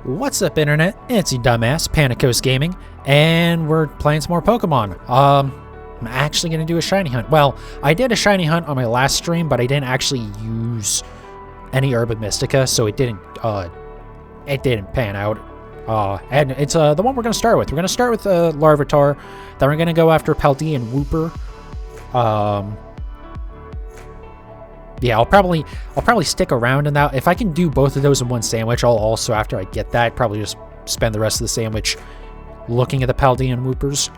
What's up, internet? It's your dumbass, Panicos Gaming, and we're playing some more Pokemon. I'm actually gonna do a shiny hunt. Well, I did a shiny hunt on my last stream, but I didn't actually use any Herba Mystica, so it didn't pan out. And it's the one we're gonna start with. We're gonna start with Larvitar, then we're gonna go after Paldean Wooper. Yeah, I'll probably stick around in that. If I can do both of those in one sandwich, I'll also, after I get that, probably just spend the rest of the sandwich looking at the Paldean Woopers.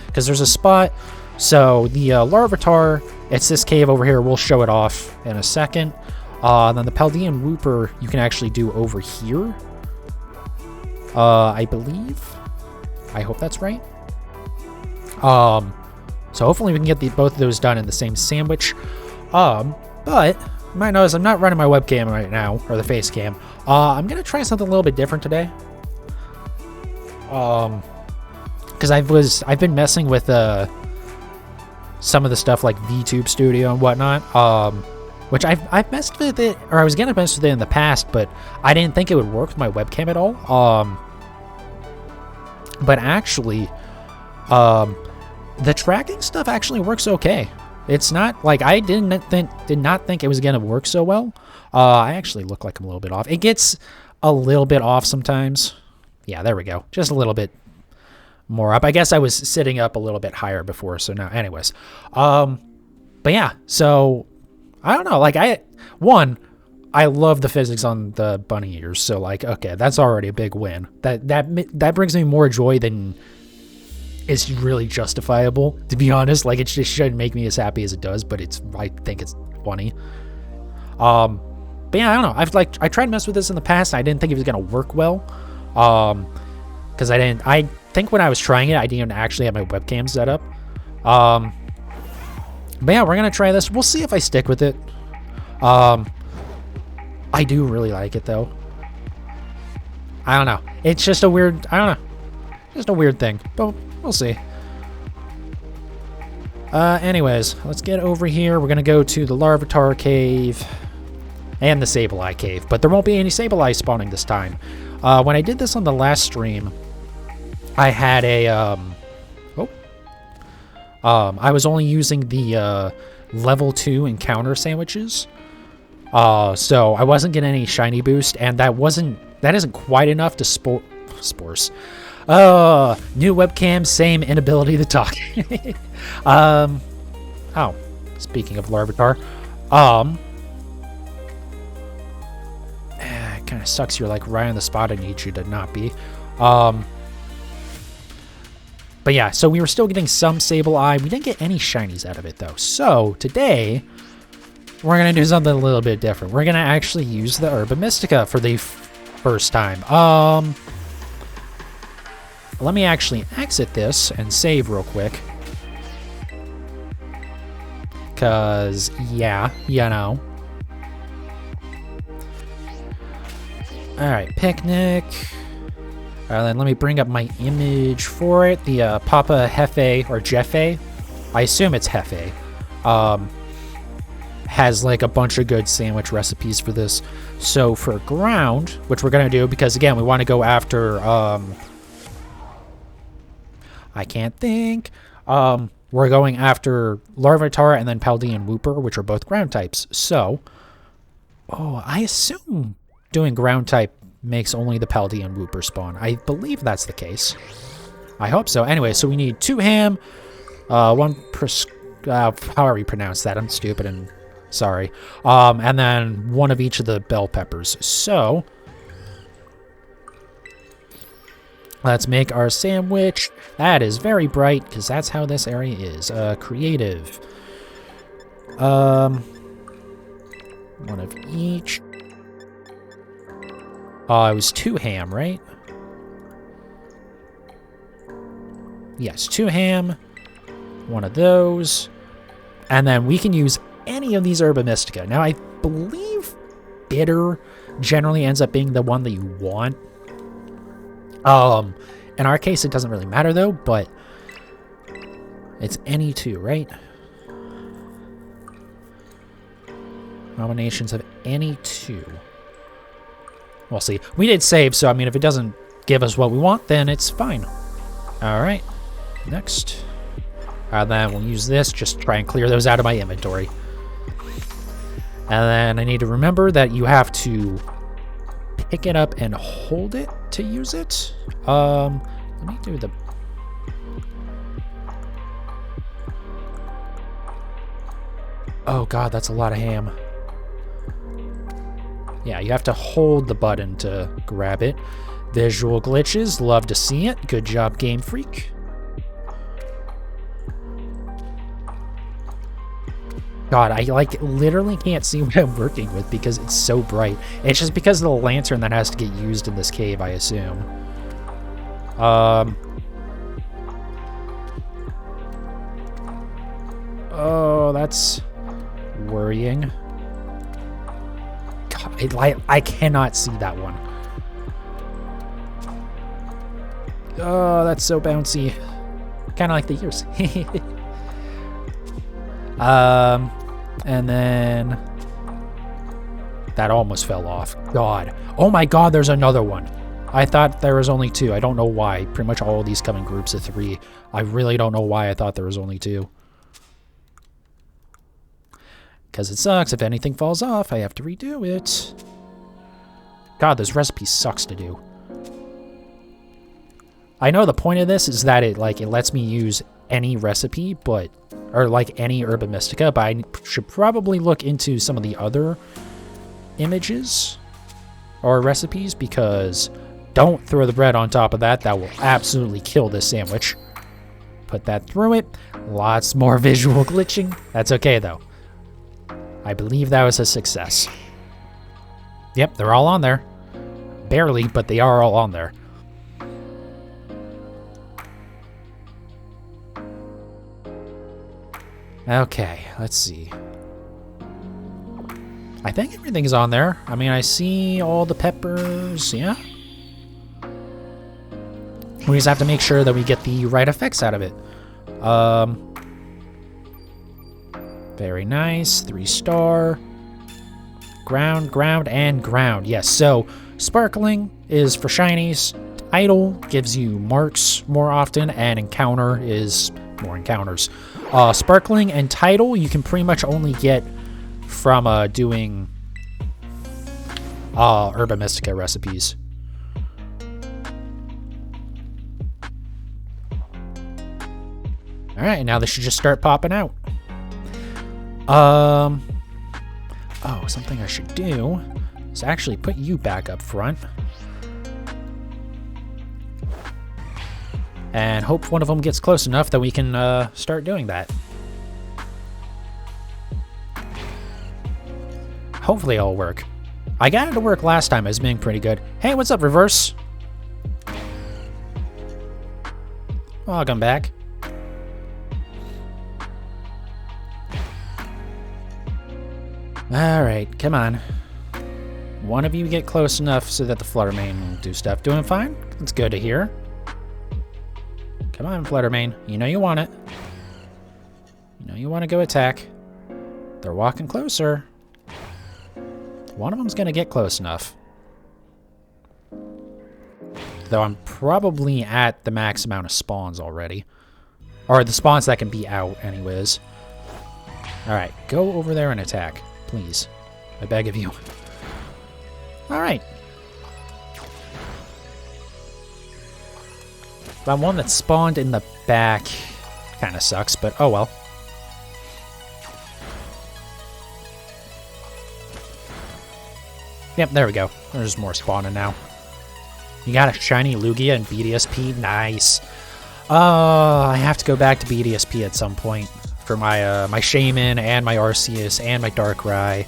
Because there's a spot. So the Larvitar, it's this cave over here. We'll show it off in a second. Then the Paldean Wooper, you can actually do over here. I believe. I hope that's right. So hopefully we can get both of those done in the same sandwich. But you might notice I'm not running my webcam right now, or the face cam. I'm gonna try something a little bit different today. Because I've been messing with some of the stuff like VTuber Studio and whatnot. Which I've messed with it, or I was gonna mess with it in the past, but I didn't think it would work with my webcam at all. But actually, the tracking stuff actually works okay. It's not like I did not think it was gonna work so well. I actually look like I'm a little bit off. It gets a little bit off sometimes. Yeah, there we go. Just a little bit more up. I guess I was sitting up a little bit higher before, so now, anyways. But yeah, so I don't know. Like I love the physics on the bunny ears, so like okay, that's already a big win. That brings me more joy than it's really justifiable, to be honest. Like, it just shouldn't make me as happy as it does, but I think it's funny. But yeah, I don't know. I tried to mess with this in the past. I didn't think it was gonna work well. Because I think when I was trying it, I didn't actually have my webcam set up. But yeah, we're gonna try this. We'll see if I stick with it. I do really like it though. I don't know. It's just a weird, I don't know. Just a weird thing, but we'll see. Anyways, let's get over here. We're gonna go to the Larvitar cave and the Sableye cave, but there won't be any Sableye spawning this time. When I did this on the last stream, I had a I was only using the level 2 encounter sandwiches, so I wasn't getting any shiny boost, and that isn't quite enough to spores. New webcam, same inability to talk. Oh, speaking of Larvitar, it kind of sucks you're like right on the spot I need you to not be. But yeah, so we were still getting some Sableye. We didn't get any shinies out of it though. So today, we're gonna do something a little bit different. We're gonna actually use the Herba Mystica for the first time. Let me actually exit this and save real quick. Because, yeah, you know. Alright, picnic. Then let me bring up my image for it. The Papa Hefe, or Jeffe. I assume it's Hefe. Has like a bunch of good sandwich recipes for this. So for ground, which we're going to do, because again, we want to go after... I can't think. We're going after Larvitar and then Paldean Wooper, which are both ground types. So, I assume doing ground type makes only the Paldean Wooper spawn. I believe that's the case. I hope so. Anyway, so we need 2 ham, however you pronounce that. I'm stupid and sorry. And then 1 of each of the bell peppers. So, let's make our sandwich. That is very bright, because that's how this area is. Creative. 1 of each. It was 2 ham, right? Yes, 2 ham. 1 of those. And then we can use any of these Herba Mystica. Now, I believe bitter generally ends up being the one that you want. In our case, it doesn't really matter, though, but it's any 2, right? Combinations of any 2. We'll see. We did save, so I mean, if it doesn't give us what we want, then it's fine. All right, next. And then we'll use this, just try and clear those out of my inventory. And then I need to remember that you have to pick it up and hold it to use it. Let me do the... Oh god, that's a lot of ham. Yeah, you have to hold the button to grab it. Visual glitches, love to see it. Good job, Game Freak. God, I like literally can't see what I'm working with because it's so bright. It's just because of the lantern that has to get used in this cave, I assume. Oh, that's worrying. God, I cannot see that one. Oh, that's so bouncy. Kind of like the ears. And then that almost fell off. God. Oh my god, there's another one. I thought there was only 2. I don't know why. Pretty much all of these come in groups of 3. I really don't know why I thought there was only 2. Because it sucks. If anything falls off, I have to redo it. God, this recipe sucks to do. I know the point of this is that it lets me use any recipe, but or like any Herba Mystica, but I should probably look into some of the other images or recipes, because don't throw the bread on top of that. That will absolutely kill this sandwich. Put that through it. Lots more visual glitching. That's okay, though. I believe that was a success. Yep, they're all on there. Barely, but they are all on there. Okay, let's see. I think everything's on there. I mean, I see all the peppers, yeah? We just have to make sure that we get the right effects out of it. Very nice. 3-star. Ground, ground, and ground. Yes, so sparkling is for shinies. Idle gives you marks more often, and encounter is more encounters. Sparkling and Tidal you can pretty much only get from doing Herba Mystica recipes. Alright, now this should just start popping out. Oh, something I should do is actually put you back up front. And hope one of them gets close enough that we can start doing that. Hopefully it'll work. I got it to work last time. It was being pretty good. Hey, what's up, Reverse? Welcome back. Alright, come on. One of you get close enough so that the Fluttermane will do stuff. Doing fine? That's good to hear. Come on, Fluttermane. You know you want it. You know you want to go attack. They're walking closer. One of them's going to get close enough. Though I'm probably at the max amount of spawns already. Or the spawns that can be out anyways. Alright, go over there and attack. Please. I beg of you. Alright. That one that spawned in the back kind of sucks, but oh well. Yep, there we go. There's more spawning now. You got a shiny Lugia and BDSP? Nice. I have to go back to BDSP at some point for my my Shaman and my Arceus and my Darkrai.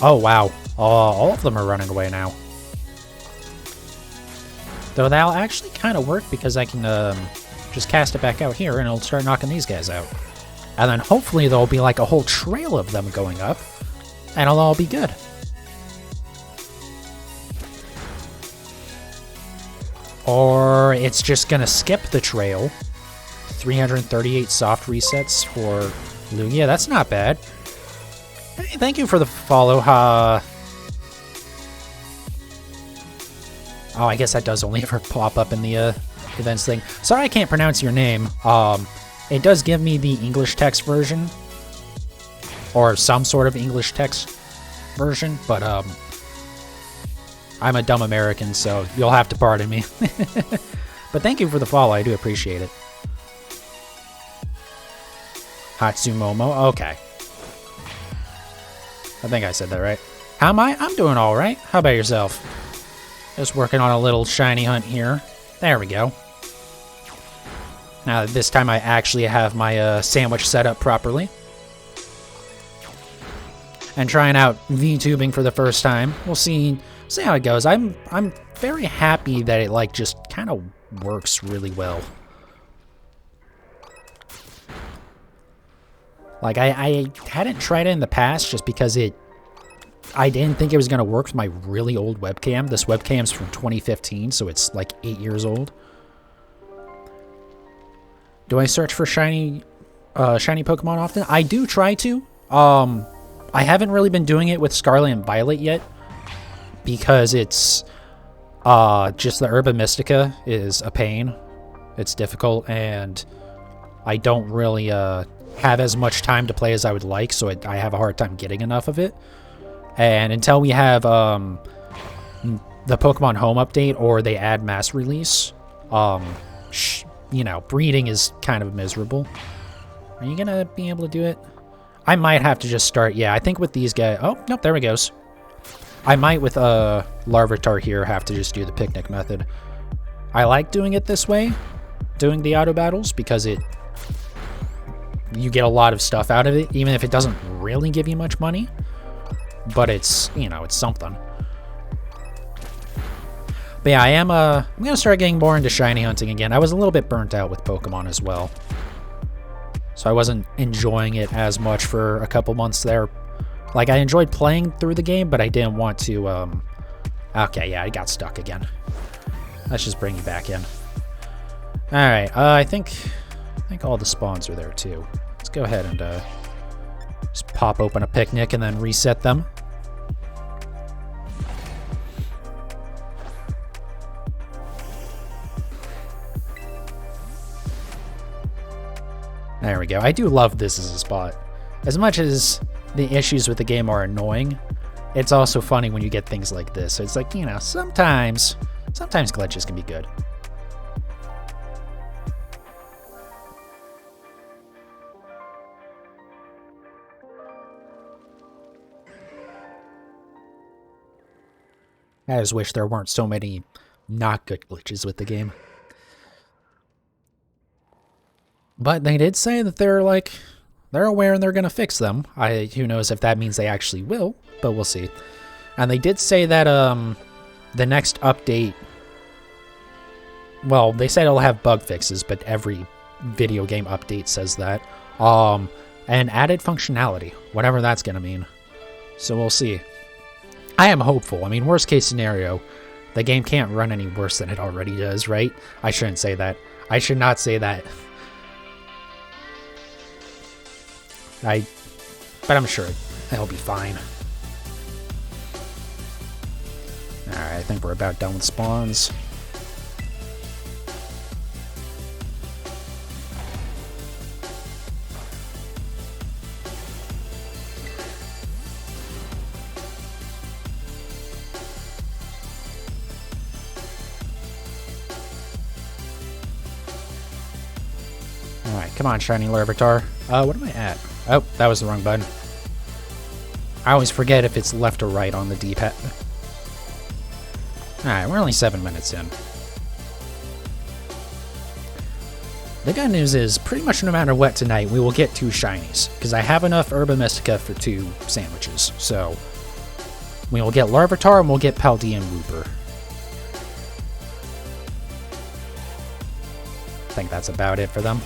Oh wow, all of them are running away now. Though that'll actually kind of work because I can just cast it back out here and it'll start knocking these guys out. And then hopefully there'll be like a whole trail of them going up and it'll all be good. Or it's just gonna skip the trail. 338 soft resets for Lugia. That's not bad. Hey, thank you for the follow, Oh, I guess that does only ever pop up in the events thing. Sorry I can't pronounce your name. It does give me the English text version. Or some sort of English text version, but I'm a dumb American, so you'll have to pardon me. But thank you for the follow, I do appreciate it. Hatsumomo, okay. I think I said that right. How am I? I'm doing alright. How about yourself? Just working on a little shiny hunt here. There we go. Now this time I actually have my sandwich set up properly. And trying out VTubing for the first time. We'll see how it goes. I'm very happy that it like just kind of works really well. Like I hadn't tried it in the past just because I didn't think it was gonna work with my really old webcam. This webcam's from 2015, so it's like 8 years old. Do I search for shiny Pokemon often? I do try to. I haven't really been doing it with Scarlet and Violet yet because it's just the Herba Mystica is a pain. It's difficult, and I don't really have as much time to play as I would like, so I have a hard time getting enough of it. And until we have the Pokemon Home update or they add mass release, you know, breeding is kind of miserable. Are you gonna be able to do it? I might have to just start, yeah, I think with these guys... Oh, nope, there he goes. I might, with Larvitar here, have to just do the picnic method. I like doing it this way, doing the auto battles, because you get a lot of stuff out of it, even if it doesn't really give you much money. But it's, you know, it's something. But yeah, I'm gonna start getting more into shiny hunting again. I was a little bit burnt out with Pokemon as well. So I wasn't enjoying it as much for a couple months there. Like, I enjoyed playing through the game, but I didn't want to, Okay, yeah, I got stuck again. Let's just bring you back in. Alright, I think all the spawns are there, too. Let's go ahead and, just pop open a picnic and then reset them. There we go. I do love this as a spot. As much as the issues with the game are annoying, it's also funny when you get things like this. So it's like, you know, sometimes glitches can be good. I just wish there weren't so many not good glitches with the game. But they did say that they're aware and they're going to fix them. Who knows if that means they actually will, but we'll see. And they did say that the next update, well, they said it'll have bug fixes, but every video game update says that. And added functionality, whatever that's going to mean. So we'll see. I am hopeful. I mean, worst case scenario, the game can't run any worse than it already does, right? I shouldn't say that. I should not say that. But I'm sure it'll be fine. Alright, I think we're about done with spawns. Alright, come on, shiny Larvitar. What am I at? Oh, that was the wrong button. I always forget if it's left or right on the D-pad. Alright, we're only 7 minutes in. The good news is, pretty much no matter what tonight, we will get 2 shinies. Because I have enough Herba Mystica for 2 sandwiches. So, we will get Larvitar and we'll get Paldean Wooper. I think that's about it for them.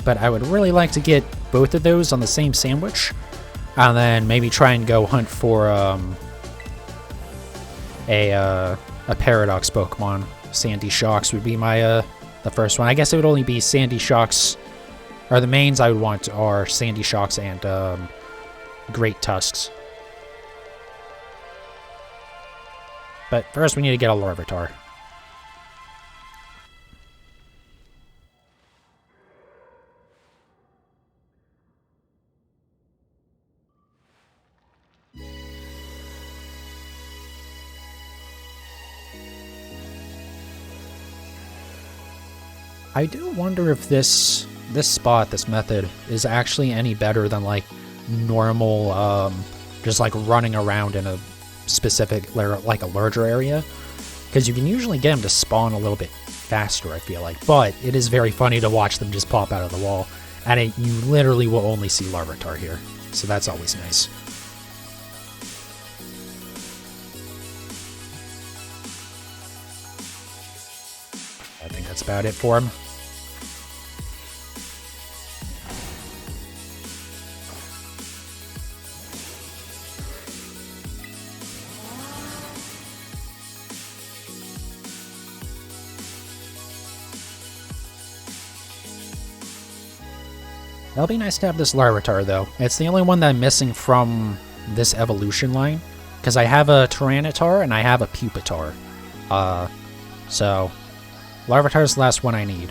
But I would really like to get both of those on the same sandwich, and then maybe try and go hunt for a Paradox Pokemon. Sandy Shocks would be my the first one. I guess it would only be Sandy Shocks, or the mains I would want are Sandy Shocks and Great Tusks. But first we need to get a Larvitar. I do wonder if this spot, this method, is actually any better than like normal, just like running around in a specific, like a larger area. Because you can usually get them to spawn a little bit faster, I feel like. But it is very funny to watch them just pop out of the wall. And you literally will only see Larvitar here. So that's always nice. I think that's about it for him. It'll be nice to have this Larvitar, though. It's the only one that I'm missing from this evolution line. Because I have a Tyranitar and I have a Pupitar. So Larvitar's the last one I need.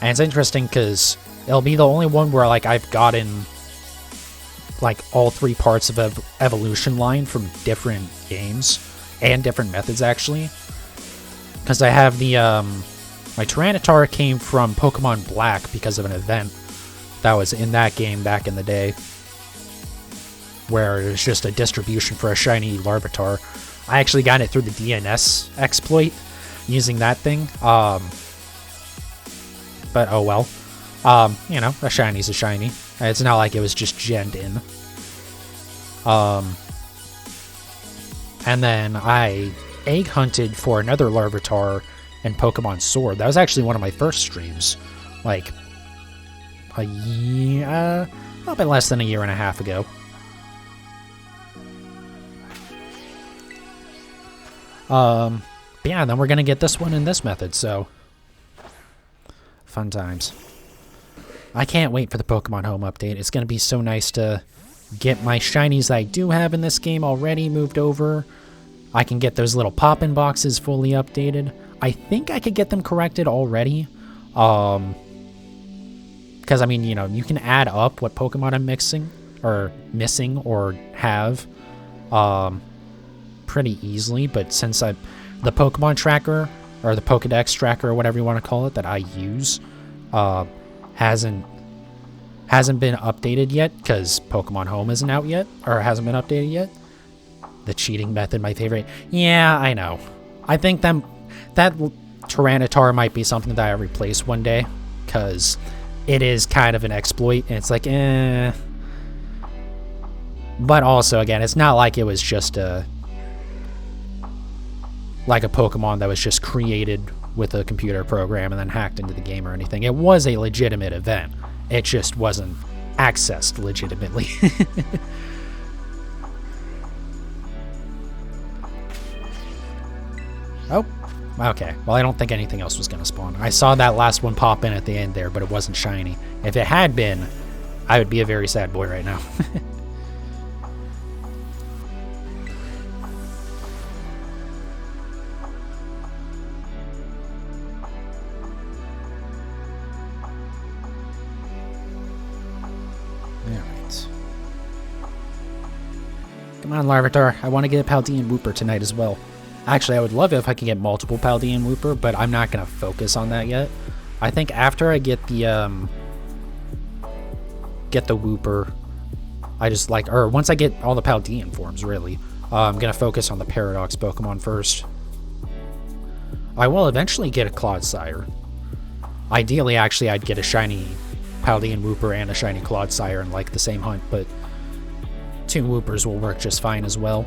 And it's interesting because it'll be the only one where like I've gotten like all 3 parts of evolution line from different games and different methods actually. Because I have the my Tyranitar came from Pokemon Black because of an event that was in that game back in the day, where it was just a distribution for a shiny Larvitar. I actually got it through the DNS exploit using that thing. But oh well. You know, a shiny's a shiny. It's not like it was just genned in. And then I egg hunted for another Larvitar in Pokemon Sword. That was actually one of my first streams. Like a year, a little bit less than a year and a half ago. But yeah, then we're gonna get this one in this method, so fun times. I can't wait for the Pokemon Home update. It's gonna be so nice to get my shinies I do have in this game already moved over. I can get those little pop-in boxes fully updated. I think I could get them corrected already. Because, I mean, you know, you can add up what Pokemon I'm missing or have pretty easily. But since the Pokemon tracker, or the Pokedex tracker, or whatever you want to call it, that I use, hasn't been updated yet, because Pokemon Home isn't out yet, or hasn't been updated yet. The cheating method, my favorite. Yeah, I know. I think that Tyranitar might be something that I replace one day, because it is kind of an exploit, and it's like, eh. But also, again, it's not like it was just like a Pokemon that was just created with a computer program and then hacked into the game or anything. It was a legitimate event. It just wasn't accessed legitimately. Oh, okay. Well, I don't think anything else was going to spawn. I saw that last one pop in at the end there, but it wasn't shiny. If it had been, I would be a very sad boy right now. Alright. Come on, Larvitar. I want to get a Paldean Wooper tonight as well. Actually, I would love it if I could get multiple Paldean Wooper, but I'm not going to focus on that yet. I think after I get the Wooper, or once I get all the Paldean forms, really, I'm going to focus on the Paradox Pokemon first. I will eventually get a Clodsire. Ideally, actually, I'd get a shiny Paldean Wooper and a shiny Clodsire in, like, the same hunt, but 2 Woopers will work just fine as well.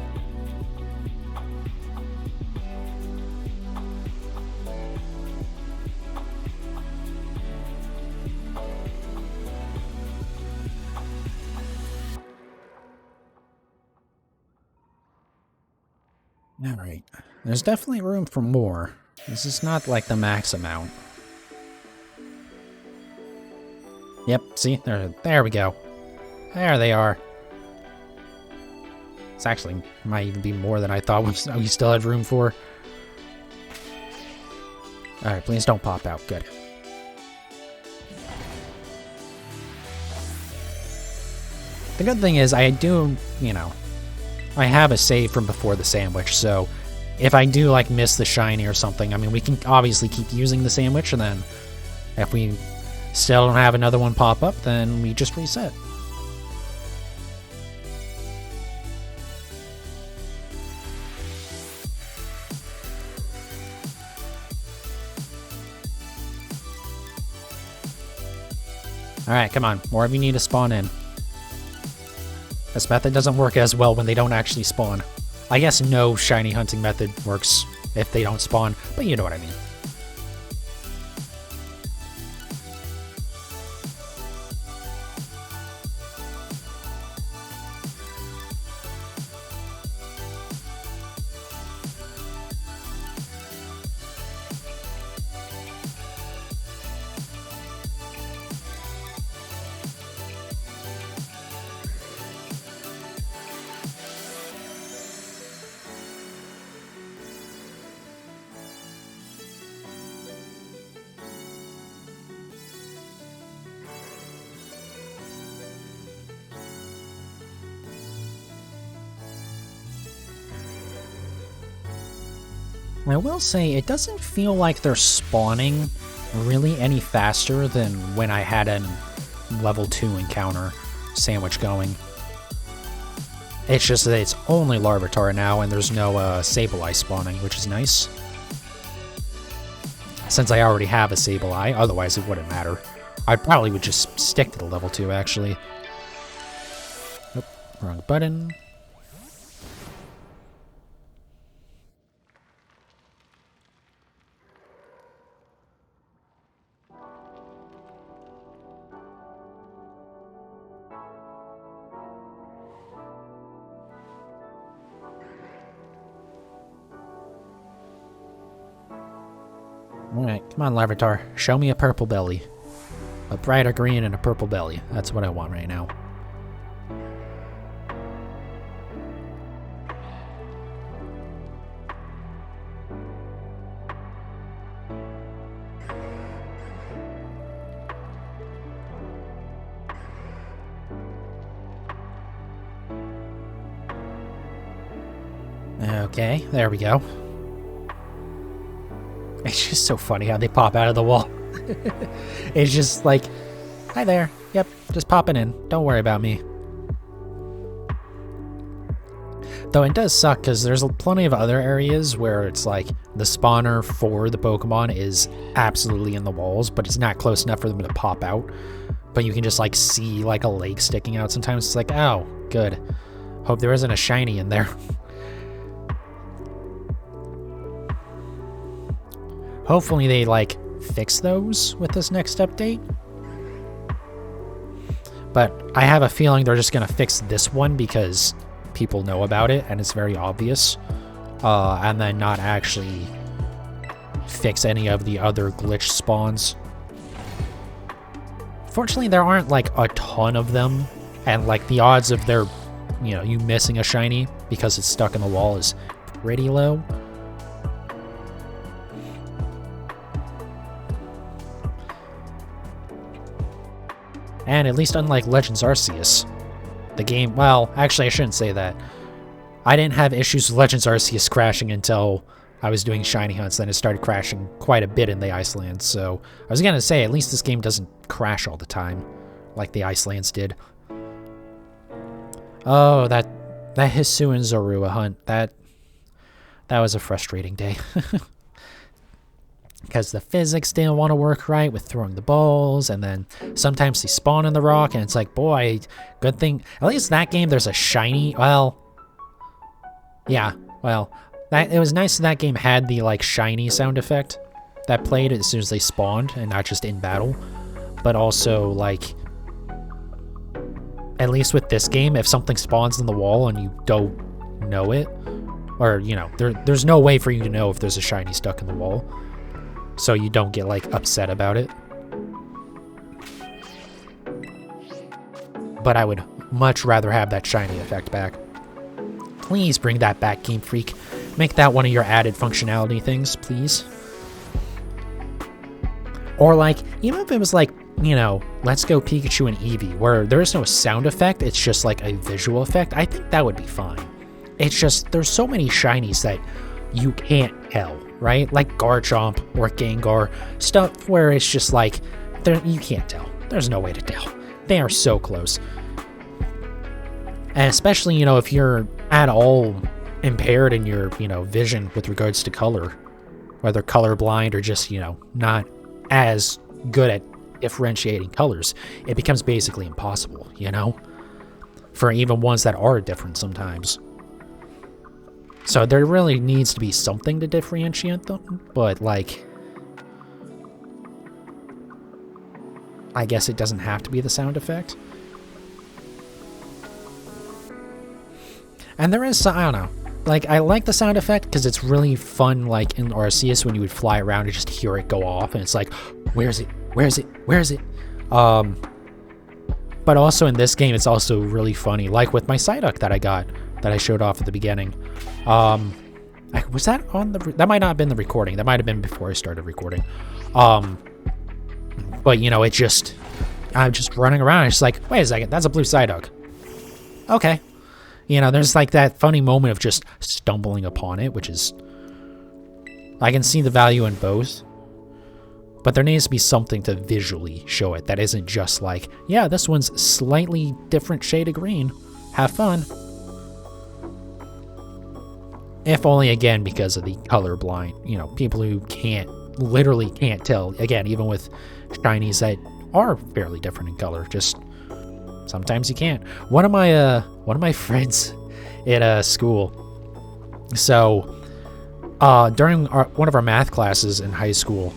Alright, there's definitely room for more. This is not like the max amount. Yep, see? There we go. There they are. It's actually might even be more than I thought we still had room for. Alright, please don't pop out. Good. The good thing is I do, you know, I have a save from before the sandwich, so if I do, like, miss the shiny or something, I mean, we can obviously keep using the sandwich, and then if we still don't have another one pop up, then we just reset. Alright, come on. More of you need to spawn in. This method doesn't work as well when they don't actually spawn. I guess no shiny hunting method works if they don't spawn, but you know what I mean. I will say, it doesn't feel like they're spawning really any faster than when I had a level 2 encounter sandwich going. It's just that it's only Larvitar now, and there's no Sableye spawning, which is nice. Since I already have a Sableye, otherwise it wouldn't matter. I probably would just stick to the level 2, actually. Nope, wrong button. Alright, come on, Larvitar. Show me a purple belly. A brighter green and a purple belly. That's what I want right now. Okay, there we go. It's just so funny how they pop out of the wall. It's just like, hi there. Yep, just popping in. Don't worry about me. Though it does suck because there's plenty of other areas where it's like the spawner for the Pokemon is absolutely in the walls, but it's not close enough for them to pop out. But you can just like see like a leg sticking out sometimes. It's like, oh, good. Hope there isn't a shiny in there. Hopefully they, like, fix those with this next update. But I have a feeling they're just going to fix this one because people know about it and it's very obvious. And then not actually fix any of the other glitch spawns. Fortunately, there aren't, like, a ton of them. And, like, the odds of their, you know, you missing a shiny because it's stuck in the wall is pretty low. And at least unlike Legends Arceus, the game, well, actually I shouldn't say that. I didn't have issues with Legends Arceus crashing until I was doing shiny hunts, then it started crashing quite a bit in the Icelands, so I was gonna say, at least this game doesn't crash all the time, like the Icelands did. Oh, that Hisu and Zorua hunt, that was a frustrating day. Because the physics didn't want to work right with throwing the balls, and then sometimes they spawn in the rock, and it's like, boy, good thing. At least that game, there's a shiny. Well, yeah, well, it was nice that game had the, like, shiny sound effect that played as soon as they spawned, and not just in battle. But also, like, at least with this game, if something spawns in the wall and you don't know it, or, you know, there's no way for you to know if there's a shiny stuck in the wall. So you don't get, like, upset about it. But I would much rather have that shiny effect back. Please bring that back, Game Freak. Make that one of your added functionality things, please. Or like, even if it was like, you know, Let's Go Pikachu and Eevee, where there is no sound effect, it's just like a visual effect, I think that would be fine. It's just, there's so many shinies that you can't tell, right? Like Garchomp or Gengar, stuff where it's just like, you can't tell. There's no way to tell. They are so close. And especially, you know, if you're at all impaired in your, you know, vision with regards to color, whether colorblind or just, you know, not as good at differentiating colors, it becomes basically impossible, you know, for even ones that are different sometimes. So there really needs to be something to differentiate them, but like, I guess it doesn't have to be the sound effect. And there is some, I don't know, like, I like the sound effect because it's really fun, like, in Arceus when you would fly around and just hear it go off, and it's like, where is it? Where is it? Where is it? But also in this game, it's also really funny, like with my Psyduck that I got, that I showed off at the beginning. Was that on the, that might not have been the recording, that might have been before I started recording. But, you know, it just, I'm just running around, it's like, wait a second, that's a blue Psyduck. Okay. You know, there's like that funny moment of just stumbling upon it, which is, I can see the value in both, but there needs to be something to visually show it that isn't just like, yeah, this one's slightly different shade of green. Have fun. If only, again, because of the colorblind, you know, people who literally can't tell, again, even with shinies that are fairly different in color, just sometimes you can't. One of my friends at school, so during one of our math classes in high school,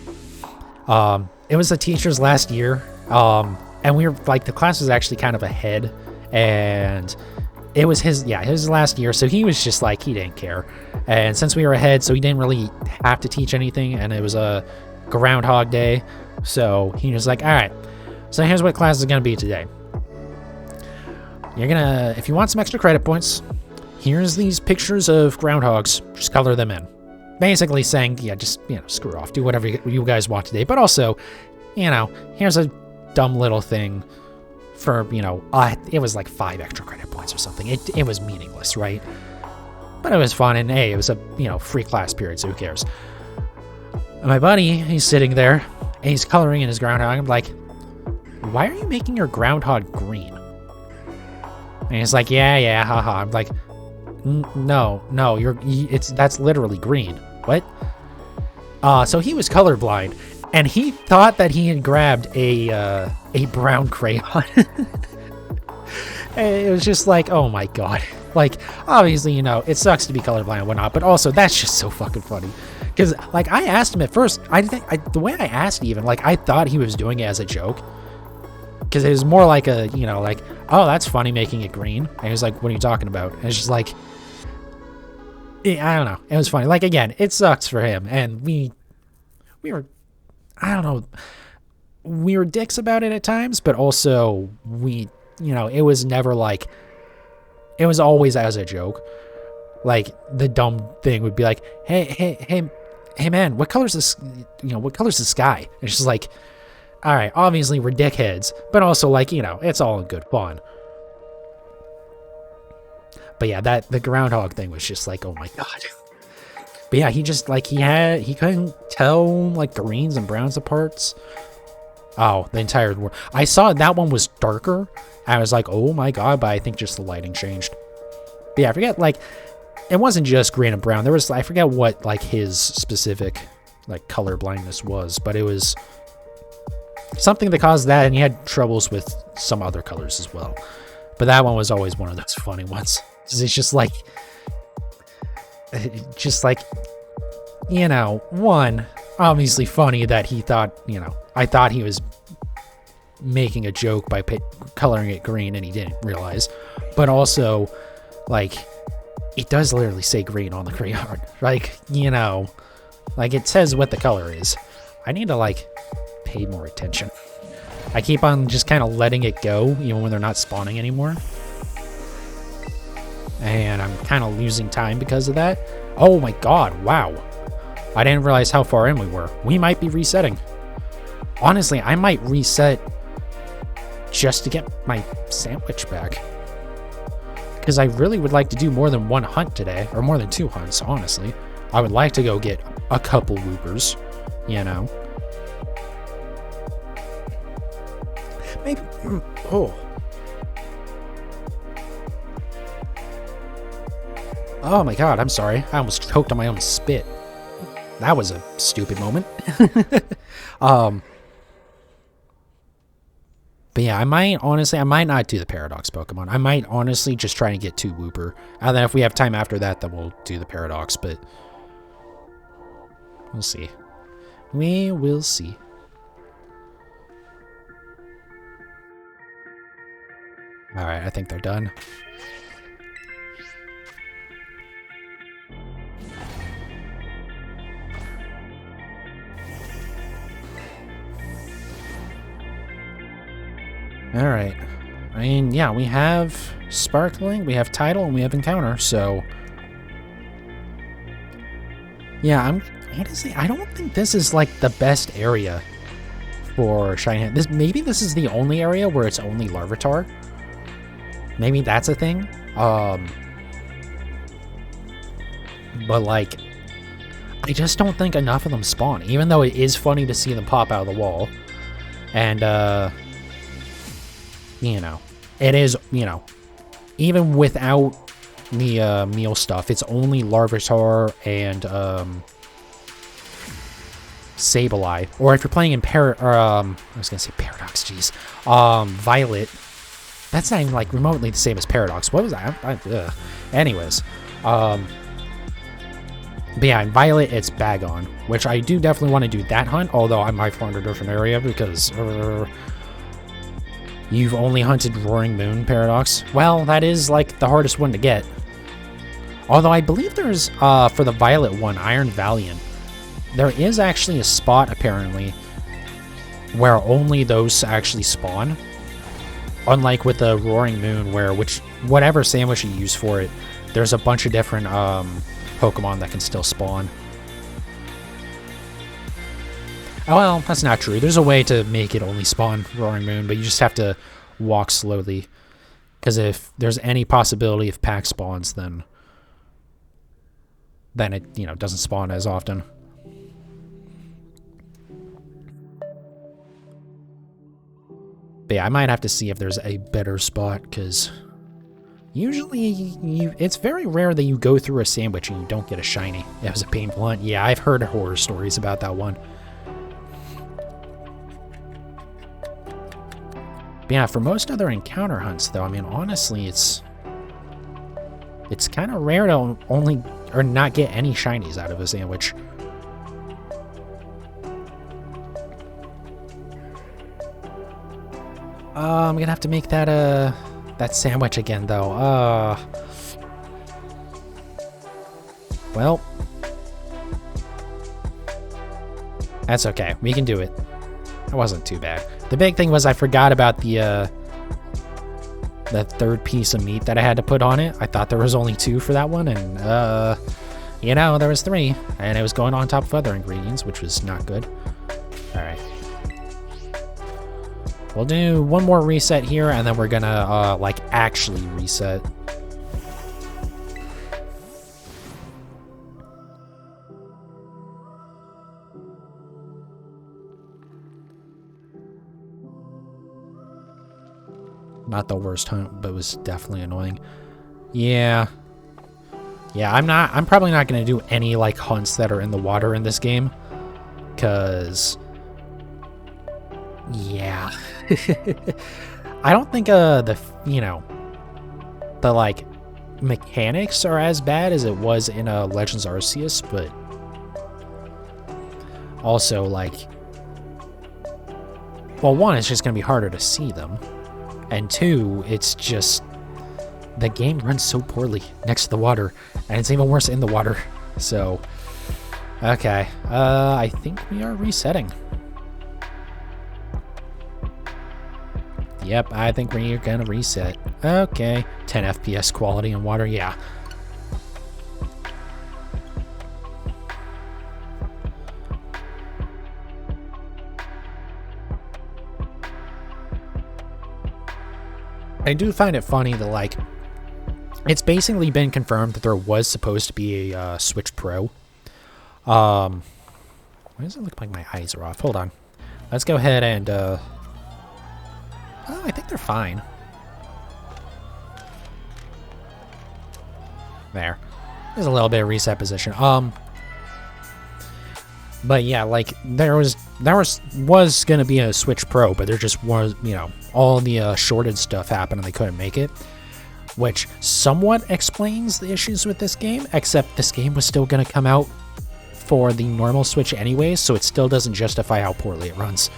it was the teacher's last year, and we were like, the class was actually kind of ahead, and it was his last year, so he was just like, he didn't care. And since we were ahead, so he didn't really have to teach anything, and it was a Groundhog Day, so he was like, all right, so here's what class is going to be today. You're gonna, if you want some extra credit points, here's these pictures of groundhogs, just color them in. Basically saying, yeah, just, you know, screw off, do whatever you guys want today, but also, you know, here's a dumb little thing for, you know, it was like 5 extra credit points or something. It was meaningless, right? But it was fun, and hey, it was a, you know, free class period, so who cares? And my buddy, he's sitting there, and he's coloring in his groundhog. I'm like, why are you making your groundhog green? And he's like, yeah, haha. I'm like, no, that's literally green. What? So he was colorblind, and he thought that he had grabbed a brown crayon. And it was just like, oh my god. Like, obviously, you know, it sucks to be colorblind and whatnot, but also that's just so fucking funny. Because, like, I asked him at first, the way I asked even, like, I thought he was doing it as a joke. Because it was more like a, you know, like, oh, that's funny making it green. And he was like, what are you talking about? And it's just like, I don't know. It was funny. Like, again, it sucks for him. And we were, I don't know, we were dicks about it at times, but also you know, it was never like, it was always as a joke. Like, the dumb thing would be like, hey, man, what color's this, you know, what color's the sky? And it's just like, all right, obviously we're dickheads, but also, like, you know, it's all in good fun. But yeah, the groundhog thing was just like, oh my god. But yeah, he just, like, he couldn't tell, like, greens and browns apart. Oh, the entire world. I saw that one was darker. I was like, oh my god, but I think just the lighting changed. But yeah, I forget, like, it wasn't just green and brown. There was, I forget what, like, his specific, like, color blindness was, but it was something that caused that, and he had troubles with some other colors as well. But that one was always one of those funny ones. It's just like, you know, one, obviously funny that he thought, you know, I thought he was making a joke by coloring it green, and he didn't realize. But also, like, it does literally say green on the crayon. Like, you know, like, it says what the color is. I need to, like, pay more attention. I keep on just kind of letting it go, even when they're not spawning anymore. and I'm kind of losing time because of that. Oh my god, wow. I didn't realize how far in we were. We might be resetting. Honestly, I might reset just to get my sandwich back. Because I really would like to do more than one hunt today, or more than 2 hunts, honestly. I would like to go get a couple Woopers, you know. Maybe, oh. Oh my god, I'm sorry. I almost choked on my own spit. That was a stupid moment. But yeah, I might not do the Paradox Pokemon. I might honestly just try and get 2 Wooper. And then if we have time after that, then we'll do the Paradox, but we'll see. We will see. Alright, I think they're done. Alright. I mean, yeah, we have Sparkling, we have Tidal, and we have Encounter, so... Yeah, honestly, I don't think this is, like, the best area for Shiny. Maybe this is the only area where it's only Larvitar. Maybe that's a thing. But, like, I just don't think enough of them spawn, even though it is funny to see them pop out of the wall. And, you know, it is, you know, even without the meal stuff, it's only Larvitar and Sableye. Or if you're playing in I was gonna say Paradox, jeez. Violet. That's not even like remotely the same as Paradox. What was that? Anyways, but yeah, in Violet it's Bagon, which I do definitely want to do that hunt. Although I might find a different area because. You've only hunted Roaring Moon Paradox? Well, that is, like, the hardest one to get. Although I believe there's, for the Violet one, Iron Valiant, there is actually a spot, apparently, where only those actually spawn. Unlike with the Roaring Moon, where, whatever sandwich you use for it, there's a bunch of different, Pokemon that can still spawn. Oh, well, that's not true. There's a way to make it only spawn Roaring Moon, but you just have to walk slowly. Because if there's any possibility of pack spawns, then it, you know, doesn't spawn as often. But yeah, I might have to see if there's a better spot, because usually it's very rare that you go through a sandwich and you don't get a shiny. It was a painful hunt. Yeah, I've heard horror stories about that one. But yeah, for most other encounter hunts, though, I mean, honestly, it's kind of rare to only or not get any shinies out of a sandwich. I'm gonna have to make that sandwich again, though. Well, that's okay. We can do it. That wasn't too bad. The big thing was I forgot about the third piece of meat that I had to put on it. I thought there was only 2 for that one, and you know, there was 3, and it was going on top of other ingredients, which was not good. All right, we'll do one more reset here, and then we're gonna like actually reset. Not the worst hunt, but was definitely annoying. Yeah. Yeah, I'm probably not going to do any, like, hunts that are in the water in this game. Because... yeah. I don't think, you know, the, like, mechanics are as bad as it was in Legends Arceus, but... also, like... well, one, it's just going to be harder to see them. And 2, it's just... the game runs so poorly next to the water, and it's even worse in the water. So, okay. I think we are resetting. Yep, I think we're gonna reset. Okay, 10 FPS quality in water, yeah. I do find it funny that, like, it's basically been confirmed that there was supposed to be a Switch Pro. Why does it look like my eyes are off? Hold on. Let's go ahead and, oh, I think they're fine. There. There's a little bit of reset position. But yeah, like, there was gonna be a Switch Pro, but there just was, you know, all the shorted stuff happened and they couldn't make it. Which somewhat explains the issues with this game, except this game was still gonna come out for the normal Switch anyway, so it still doesn't justify how poorly it runs.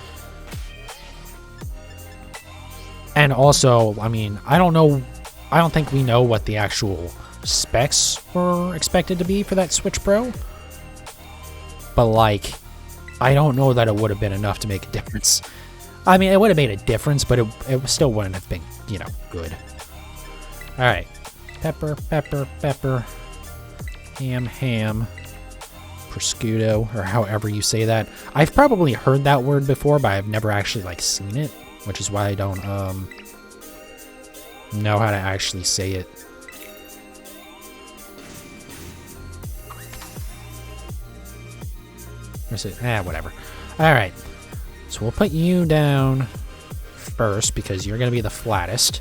And also, I mean, I don't think we know what the actual specs were expected to be for that Switch Pro. But, like, I don't know that it would have been enough to make a difference. I mean, it would have made a difference, but it still wouldn't have been, you know, good. Alright. Pepper, pepper, pepper. Ham, ham. Prosciutto, or however you say that. I've probably heard that word before, but I've never actually, like, seen it, which is why I don't, know how to actually say it. Whatever. Alright. So we'll put you down first, because you're going to be the flattest.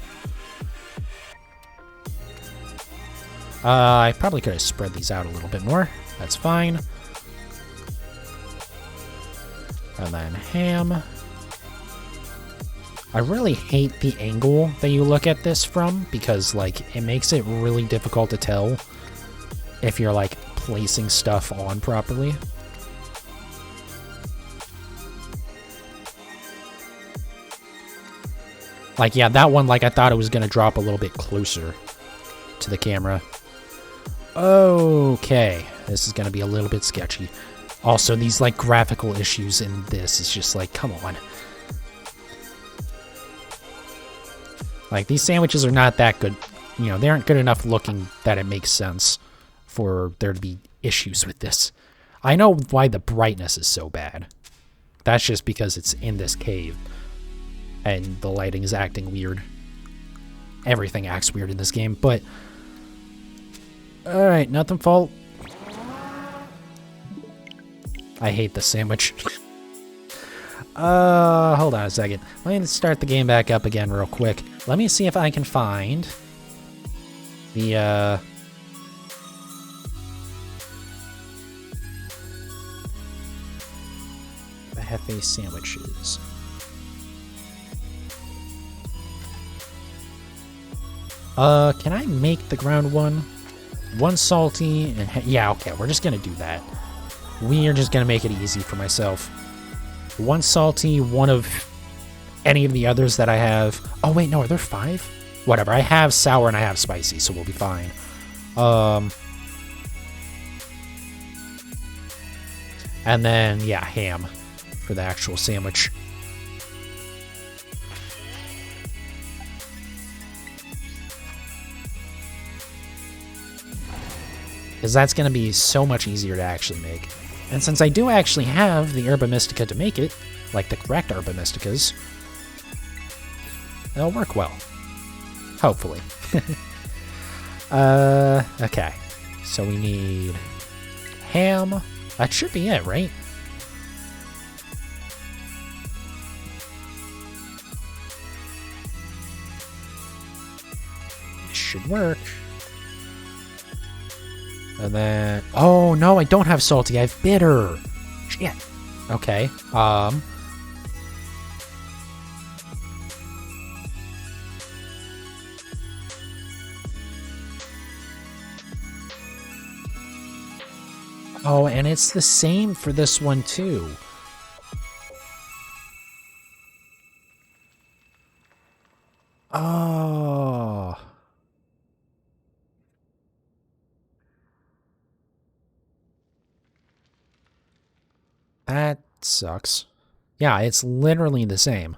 I probably could have spread these out a little bit more. That's fine. And then ham. I really hate the angle that you look at this from, because, like, it makes it really difficult to tell if you're, like, placing stuff on properly. Like, yeah, that one, like, I thought it was going to drop a little bit closer to the camera. Okay, this is going to be a little bit sketchy. Also, these, like, graphical issues in this is just like, come on. Like, these sandwiches are not that good. You know, they aren't good enough looking that it makes sense for there to be issues with this. I know why the brightness is so bad. That's just because it's in this cave. And the lighting is acting weird. Everything acts weird in this game, but... Alright, nothing fault. I hate the sandwich. Hold on a second. Let me start the game back up again real quick. Let me see if I can find the, Hefe sandwiches. Can I make the ground one? One salty, and yeah, okay, we're just gonna do that. We are just gonna make it easy for myself. One salty, one of any of the others that I have. Oh wait, no, are there 5? Whatever, I have sour and I have spicy, so we'll be fine. And then, yeah, ham for the actual sandwich. Because that's going to be so much easier to actually make. And since I do actually have the Herba Mystica to make it, like the correct Herba Mysticas, it'll work well. Hopefully. Okay. So we need ham. That should be it, right? This should work. And then... Oh, no, I don't have salty. I have bitter. Shit. Okay. Oh, and it's the same for this one, too. Oh... That sucks. Yeah, it's literally the same.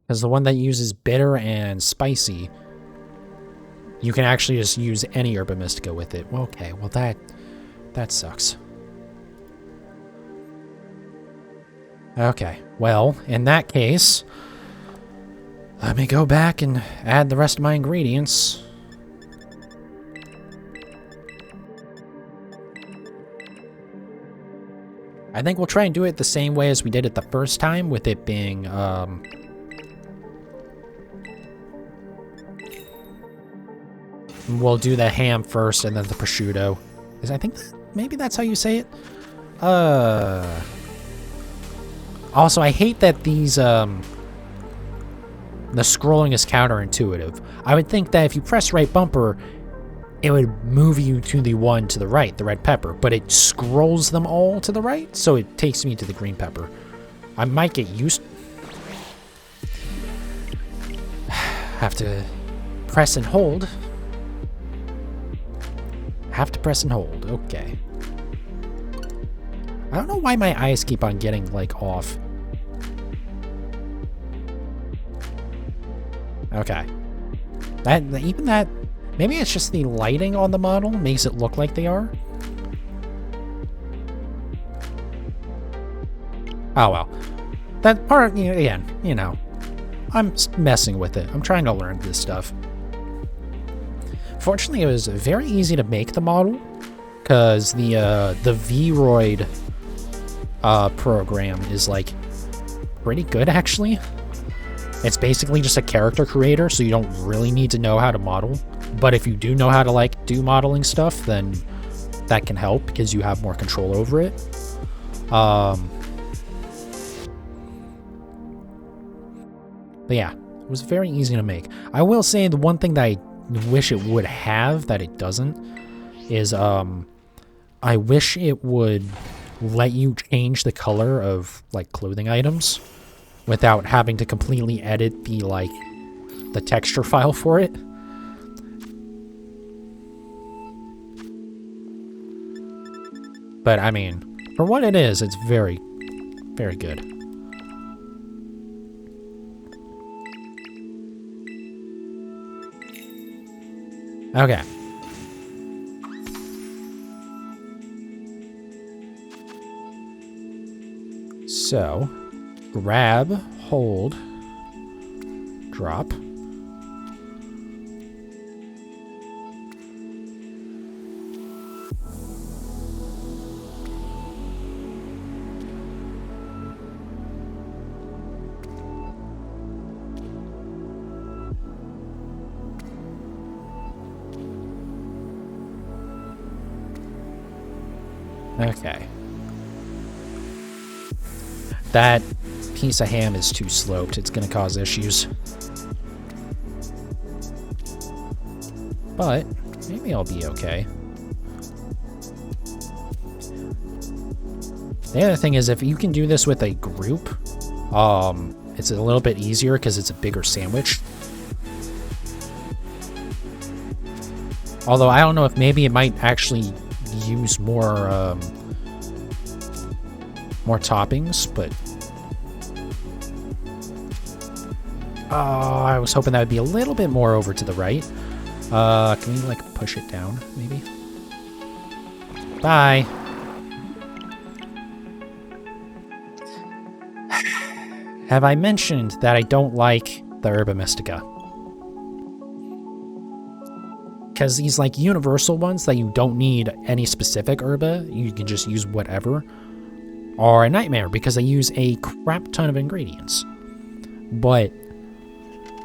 Because the one that uses bitter and spicy, you can actually just use any Herba Mystica with it. Okay, well that sucks. Okay, well, in that case, let me go back and add the rest of my ingredients. I think we'll try and do it the same way as we did it the first time, with it being, we'll do the ham first and then the prosciutto. I think maybe that's how you say it. Also, I hate that these, the scrolling is counterintuitive. I would think that if you press right bumper, it would move you to the one to the right, the red pepper, but it scrolls them all to the right, so it takes me to the green pepper. I might get used... Have to press and hold. Have to press and hold, okay. I don't know why my eyes keep on getting, like, off. Okay. Even that... Maybe it's just the lighting on the model makes it look like they are. Oh well. That part, again, I'm messing with it. I'm trying to learn this stuff. Fortunately, it was very easy to make the model, because the Vroid program is, like, pretty good, actually. It's basically just a character creator, so you don't really need to know how to model. But if you do know how to, like, do modeling stuff, then that can help because you have more control over it. But yeah, it was very easy to make. I will say the one thing that I wish it would have that it doesn't is I wish it would let you change the color of, like, clothing items without having to completely edit the, like, the texture file for it. But, I mean, for what it is, it's very, very good. Okay. So, grab, hold, drop. Okay. That piece of ham is too sloped. It's going to cause issues. But maybe I'll be okay. The other thing is, if you can do this with a group, it's a little bit easier because it's a bigger sandwich. Although I don't know if maybe it might actually use more more toppings, but I was hoping that would be a little bit more over to the right. Can we, like, push it down, maybe? Bye. Have I mentioned that I don't like the Herba Mystica? Because these, like, universal ones that you don't need any specific herba, you can just use whatever, are a nightmare because they use a crap ton of ingredients. But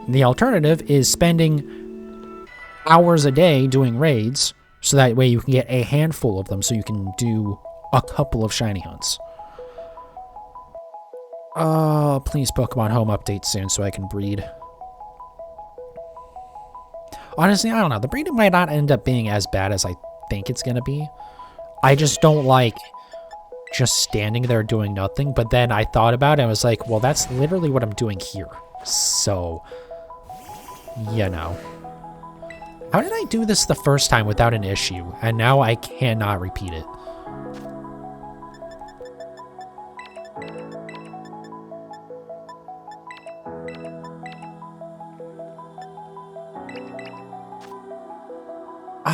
the alternative is spending hours a day doing raids, so that way you can get a handful of them so you can do a couple of shiny hunts. Please Pokemon Home update soon so I can breed. Honestly, I don't know. The breeding might not end up being as bad as I think it's going to be. I just don't like just standing there doing nothing. But then I thought about it and was like, well, that's literally what I'm doing here. So, you know. How did I do this the first time without an issue? And now I cannot repeat it.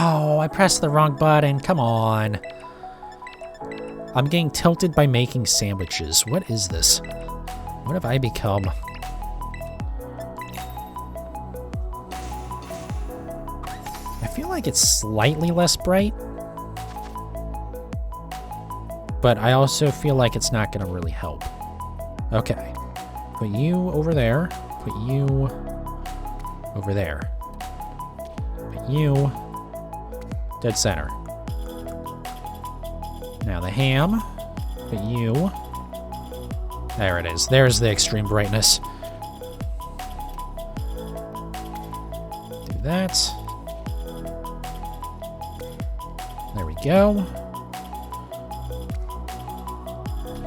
Oh, I pressed the wrong button. Come on. I'm getting tilted by making sandwiches. What is this? What have I become? I feel like it's slightly less bright. But I also feel like it's not going to really help. Okay. Put you over there. Put you over there. Put you dead center. Now the ham. Put you. There it is. There's the extreme brightness. Do that. There we go.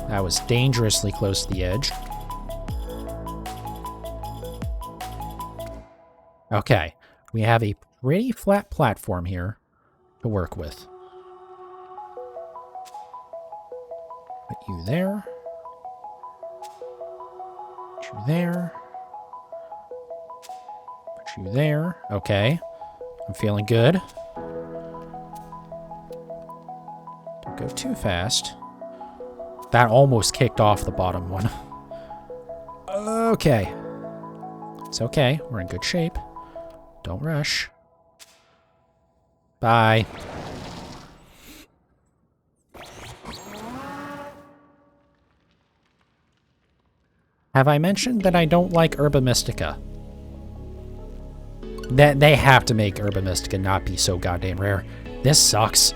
That was dangerously close to the edge. Okay, we have a pretty flat platform here to work with. Put you there. Put you there. Put you there. Okay, I'm feeling good. Don't go too fast. That almost kicked off the bottom one. Okay. It's okay. We're in good shape. Don't rush. Bye. Have I mentioned that I don't like Herba Mystica? That they have to make Herba Mystica not be so goddamn rare. This sucks.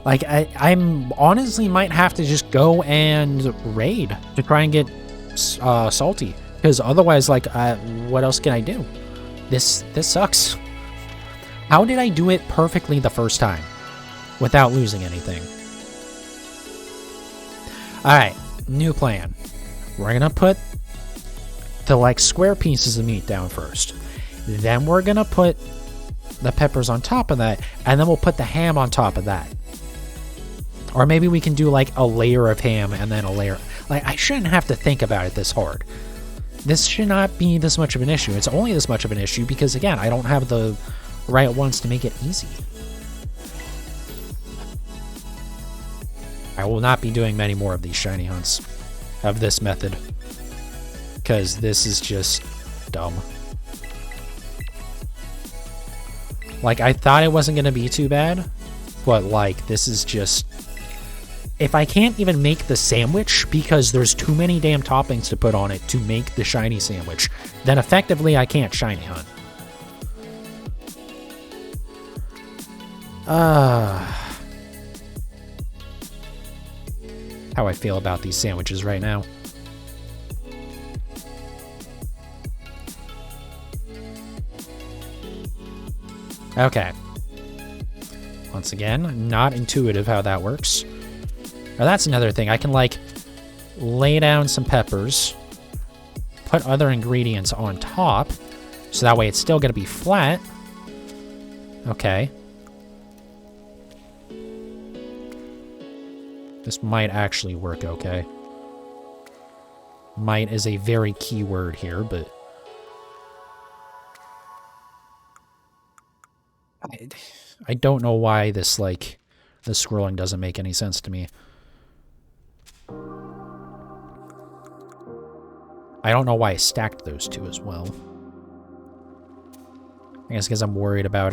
Like, I'm honestly might have to just go and raid to try and get salty. Because otherwise, like, what else can I do? This sucks. How did I do it perfectly the first time without losing anything? Alright, new plan. We're gonna put the, like, square pieces of meat down first. Then we're gonna put the peppers on top of that, and then we'll put the ham on top of that. Or maybe we can do, like, a layer of ham and then a layer... Like, I shouldn't have to think about it this hard. This should not be this much of an issue. It's only this much of an issue because, again, I don't have the right ones to make it easy. I will not be doing many more of these shiny hunts of this method. Because this is just dumb. Like, I thought it wasn't going to be too bad. But, like, this is just... If I can't even make the sandwich because there's too many damn toppings to put on it to make the shiny sandwich, then effectively I can't shiny hunt. How I feel about these sandwiches right now. Okay. Once again, not intuitive how that works. Now that's another thing. I can, like, lay down some peppers, put other ingredients on top, so that way it's still going to be flat. Okay. This might actually work okay. Might is a very key word here, but... I don't know why this, like, the scrolling doesn't make any sense to me. I don't know why I stacked those two as well. I guess because I'm worried about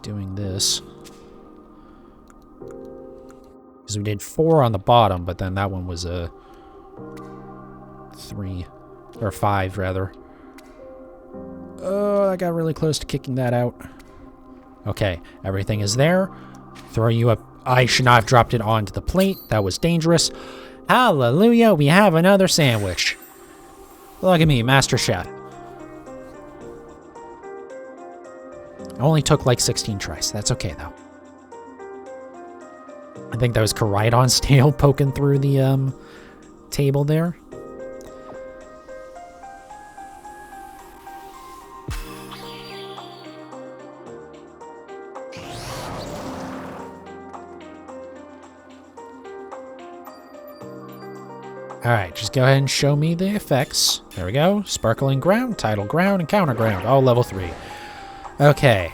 doing this. Because we did 4 on the bottom, but then that one was a 3 or 5 rather. Oh, I got really close to kicking that out. Okay, everything is there. Throw you up. I should not have dropped it onto the plate. That was dangerous. Hallelujah, we have another sandwich. Look at me, Master Chef. Only took like 16 tries. That's okay, though. I think that was Koraidon's tail poking through the table there. Alright, just go ahead and show me the effects. There we go. Sparkling ground, tidal ground, and counter ground. All level 3. Okay.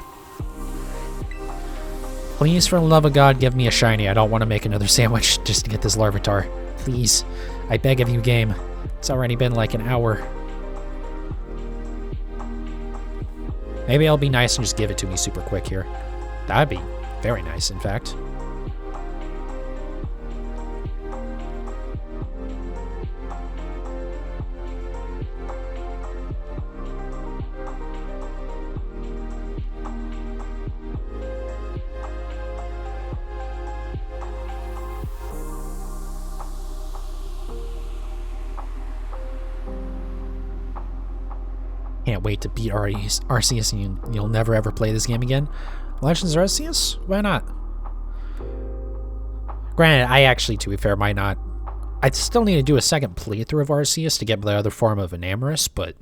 Please, for the love of God, give me a shiny. I don't want to make another sandwich just to get this Larvitar. Please. I beg of you, game. It's already been like an hour. Maybe it'll be nice and just give it to me super quick here. That'd be very nice, in fact. Can't wait to beat Arceus and you'll never ever play this game again. Legends of Arceus? Why not? Granted, I actually, to be fair, might not. I still need to do a second playthrough of Arceus to get the other form of Enamorus, but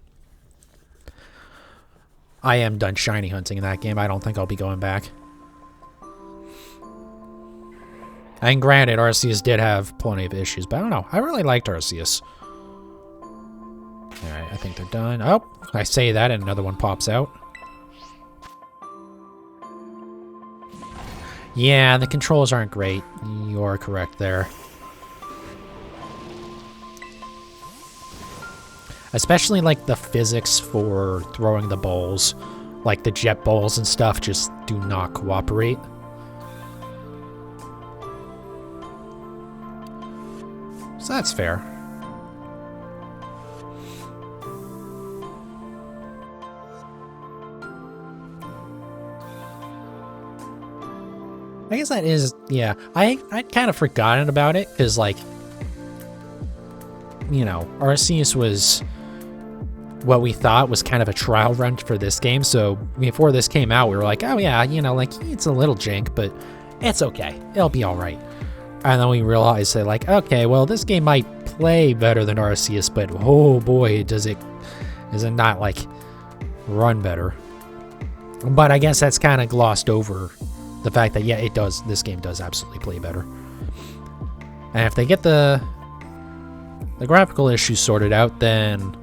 I am done shiny hunting in that game. I don't think I'll be going back. And granted, Arceus did have plenty of issues, but I don't know. I really liked Arceus. Alright, I think they're done. Oh, I say that and another one pops out. Yeah, the controls aren't great. You're correct there. Especially like the physics for throwing the balls, like the jet balls and stuff, just do not cooperate. So that's fair. I guess that is, yeah. I'd kind of forgotten about it, because, like, you know, Arceus was what we thought was kind of a trial run for this game, so before this came out, we were like, oh yeah, you know, like, it's a little jank, but it's okay. It'll be alright. And then we realized that, like, okay, well, this game might play better than Arceus, but oh boy, does it not, like, run better. But I guess that's kind of glossed over the fact that, yeah, it does. This game does absolutely play better. And if they get the graphical issues sorted out, then,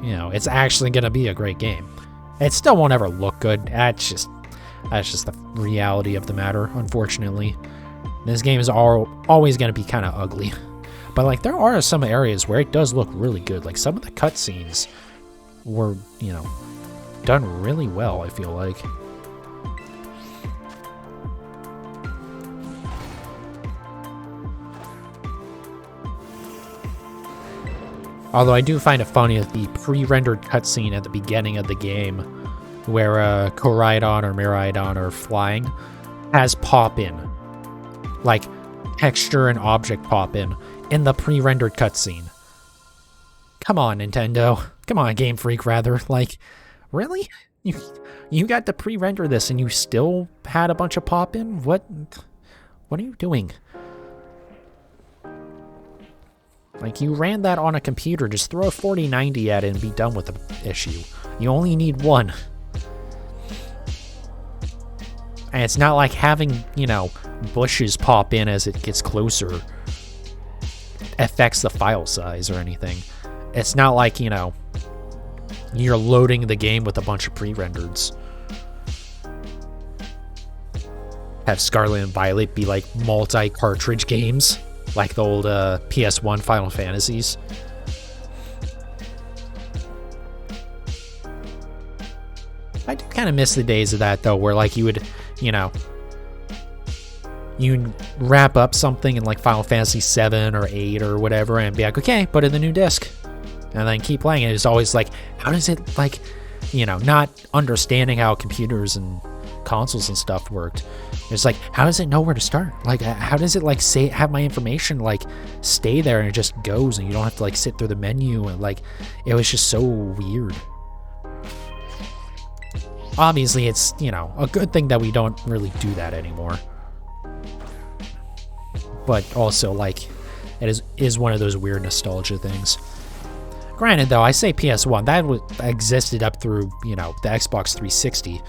you know, it's actually going to be a great game. It still won't ever look good. That's just the reality of the matter, unfortunately. This game is always going to be kind of ugly. But, like, there are some areas where it does look really good. Like, some of the cutscenes were, you know, done really well, I feel like. Although I do find it funny that the pre-rendered cutscene at the beginning of the game, where Koraidon or Miraidon are flying, has pop-in. Like, texture and object pop-in the pre-rendered cutscene. Come on, Nintendo. Come on, Game Freak, rather. Like, really? You got to pre-render this and you still had a bunch of pop-in? What are you doing? Like, you ran that on a computer, just throw a 4090 at it and be done with the issue. You only need one. And it's not like having, you know, bushes pop in as it gets closer affects the file size or anything. It's not like, you know, you're loading the game with a bunch of pre-rendereds. Have Scarlet and Violet be like multi-cartridge games. Like the old PS1 Final Fantasies. I do kind of miss the days of that, though, where, like, you would, you know, you'd wrap up something in, like, Final Fantasy 7 or 8 or whatever, and be like, okay, put in the new disc. And then keep playing it. It's always like, how does it, like, you know, not understanding how computers and consoles and stuff worked. It's like, how does it know where to start? Like, how does it, like, say, have my information, like, stay there and it just goes and you don't have to, like, sit through the menu, and, like, it was just so weird. Obviously, it's, you know, a good thing that we don't really do that anymore. But also, like, it is one of those weird nostalgia things. Granted, though, I say PS1, that existed up through, you know, the Xbox 360.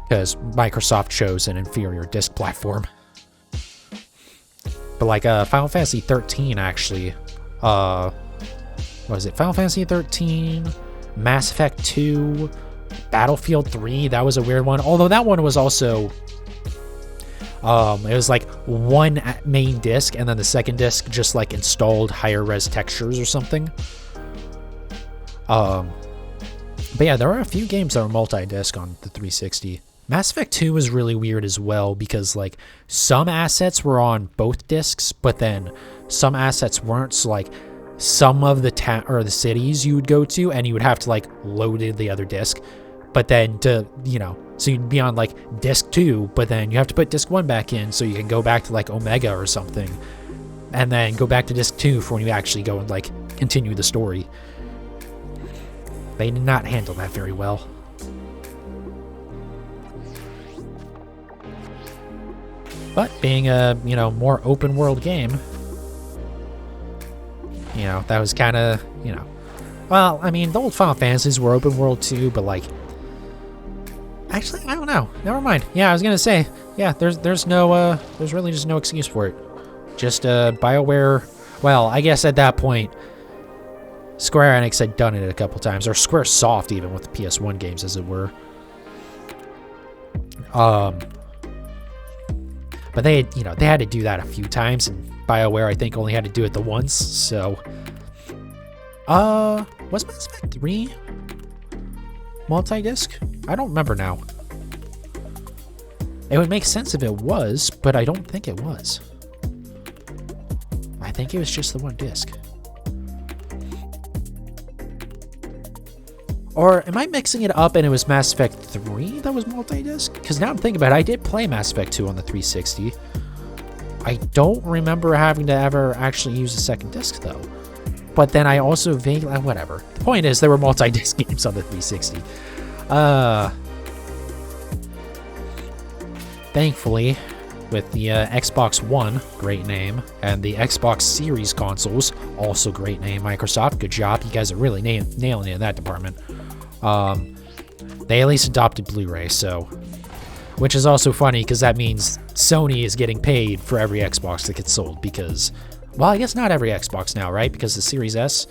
Because Microsoft chose an inferior disc platform. But like Final Fantasy 13 actually, what was it? Final Fantasy 13, Mass Effect 2, Battlefield 3, that was a weird one. Although that one was also It was like one main disc, and then the second disc just like installed higher res textures or something. But yeah, there are a few games that are multi-disc on the 360. Mass Effect 2 was really weird as well because like some assets were on both discs, but then some assets weren't. So like some of the the cities you would go to, and you would have to like load in the other disc. But then to, so you'd be on like disc 2, but then you have to put disc 1 back in so you can go back to like Omega or something, and then go back to disc 2 for when you actually go and like continue the story. They did not handle that very well. But being a, more open world game, that was kind of, well, I mean, the old Final Fantasies were open world too, but like, actually, I don't know. Never mind. Yeah, I was gonna say, yeah, there's really just no excuse for it. Just BioWare. Well, I guess at that point, Square Enix had done it a couple times, or Squaresoft even with the PS1 games, as it were. But they had to do that a few times, and BioWare I think only had to do it the once. So, was Mass Effect 3 multi-disc? I don't remember now. It would make sense if it was, but I don't think it was. I think it was just the one disc. Or am I mixing it up and it was Mass Effect 3 that was multi-disc? Because now I'm thinking about it, I did play Mass Effect 2 on the 360. I don't remember having to ever actually use a second disc though. But then I also vaguely, whatever. The point is, there were multi-disc games on the 360. Thankfully, with the Xbox One, great name, and the Xbox Series consoles, also great name, Microsoft, good job. You guys are really nailing it in that department. They at least adopted Blu-ray, so, which is also funny because that means Sony is getting paid for every Xbox that gets sold because, well, I guess not every Xbox now, right? Because the Series S.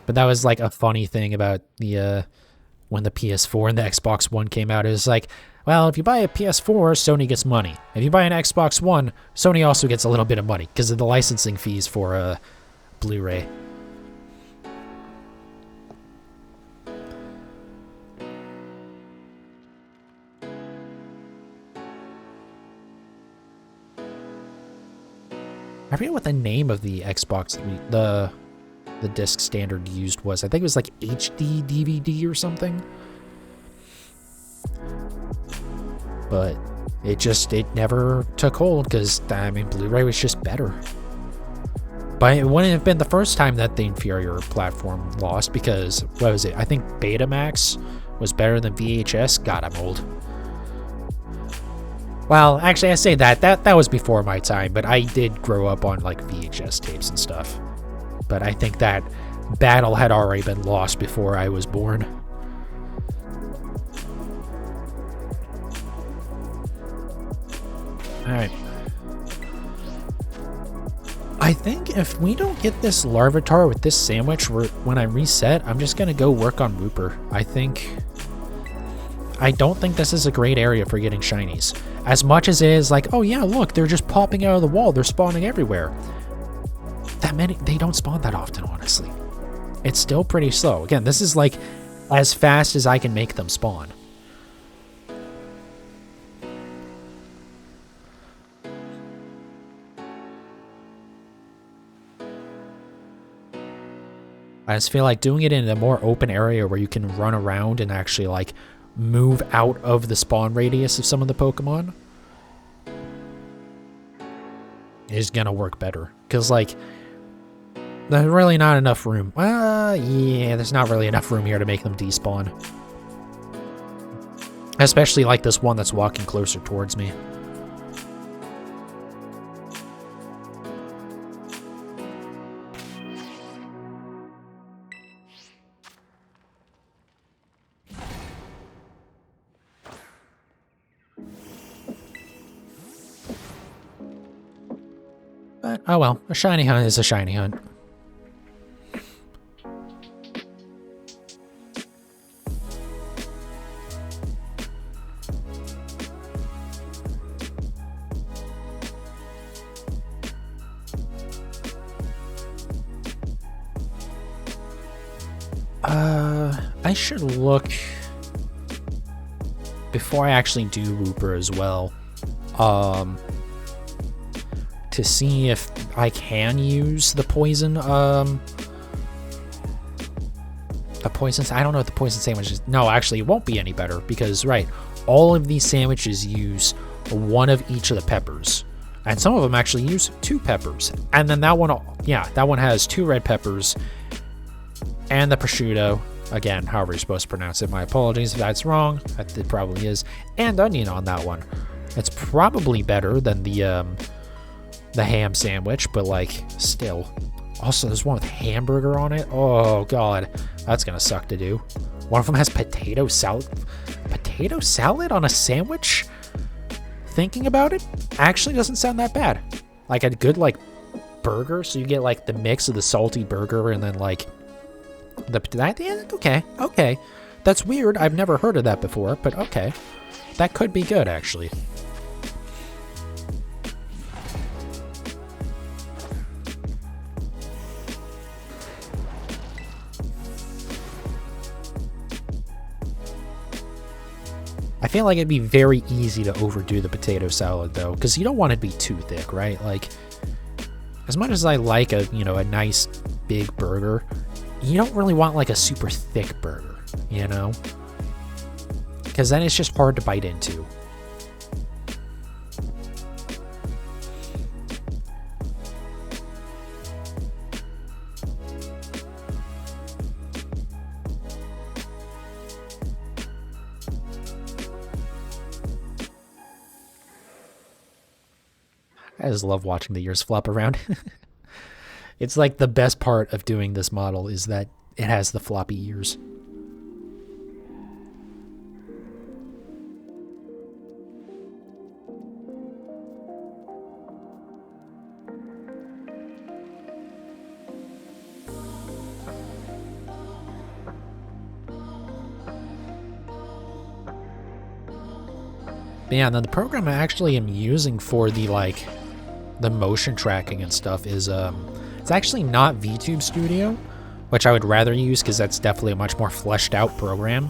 But that was like a funny thing about the when the PS4 and the Xbox One came out. It was like, well, if you buy a PS4, Sony gets money. If you buy an Xbox One, Sony also gets a little bit of money because of the licensing fees for Blu-ray. I forget what the name of the Xbox, the disc standard used was. I think it was like HD DVD or something. But it never took hold because, I mean, Blu-ray was just better. But it wouldn't have been the first time that the inferior platform lost because, what was it? I think Betamax was better than VHS. God, I'm old. Well, actually, I say that was before my time, but I did grow up on like VHS tapes and stuff. But I think that battle had already been lost before I was born. Alright. I think if we don't get this Larvitar with this sandwich, when I reset, I'm just going to go work on Wooper. I don't think this is a great area for getting shinies. As much as it is like, oh yeah, look, they're just popping out of the wall. They're spawning everywhere. They don't spawn that often, honestly. It's still pretty slow. Again, this is like as fast as I can make them spawn. I just feel like doing it in a more open area where you can run around and actually like move out of the spawn radius of some of the Pokemon is gonna work better. Because like, there's really not enough room. Yeah, there's not really enough room here to make them despawn. Especially like this one that's walking closer towards me. But, oh well, a shiny hunt is a shiny hunt. I should look before I actually do Wooper as well, to see if I can use the poison, I don't know what the poison sandwich is. No, actually, it won't be any better because, right, all of these sandwiches use one of each of the peppers. And some of them actually use 2 peppers. And then that one, yeah, that one has 2 red peppers and the prosciutto. Again, however you're supposed to pronounce it. My apologies if that's wrong. It probably is. And onion on that one. It's probably better than the ham sandwich, but, like, still. Also, there's one with hamburger on it. Oh, God. That's going to suck to do. One of them has potato salad. Potato salad on a sandwich? Thinking about it, actually doesn't sound that bad. Like a good, like, burger. So you get, like, the mix of the salty burger and then, like, okay. That's weird. I've never heard of that before, but okay. That could be good, actually. I feel like it'd be very easy to overdo the potato salad, though, because you don't want it to be too thick, right? Like, as much as I like a nice big burger, you don't really want, like, a super thick burger, you know? Because then it's just hard to bite into. I just love watching the ears flop around. It's like the best part of doing this model is that it has the floppy ears. But yeah, and then the program I actually am using for the, like, the motion tracking and stuff is it's actually not VTube Studio, which I would rather use because that's definitely a much more fleshed out program.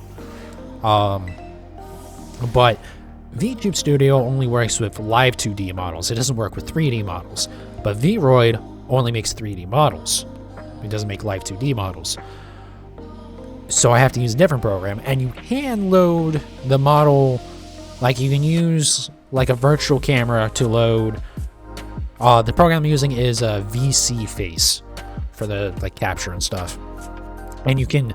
But VTube Studio only works with live 2D models. It doesn't work with 3D models. But Vroid only makes 3D models. It doesn't make live 2D models. So I have to use a different program, and you can load the model, like you can use like a virtual camera to load. The program I'm using is a VC Face for the like capture and stuff. And you can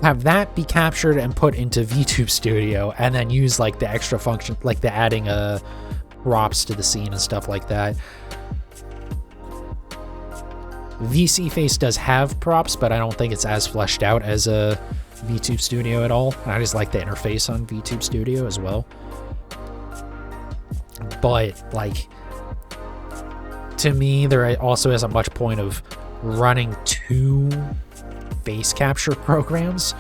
have that be captured and put into VTube Studio and then use like the extra function, like the adding props to the scene and stuff like that. VC Face does have props, but I don't think it's as fleshed out as a VTube Studio at all. And I just like the interface on VTube Studio as well. But like, to me, there also isn't much point of running 2 face capture programs,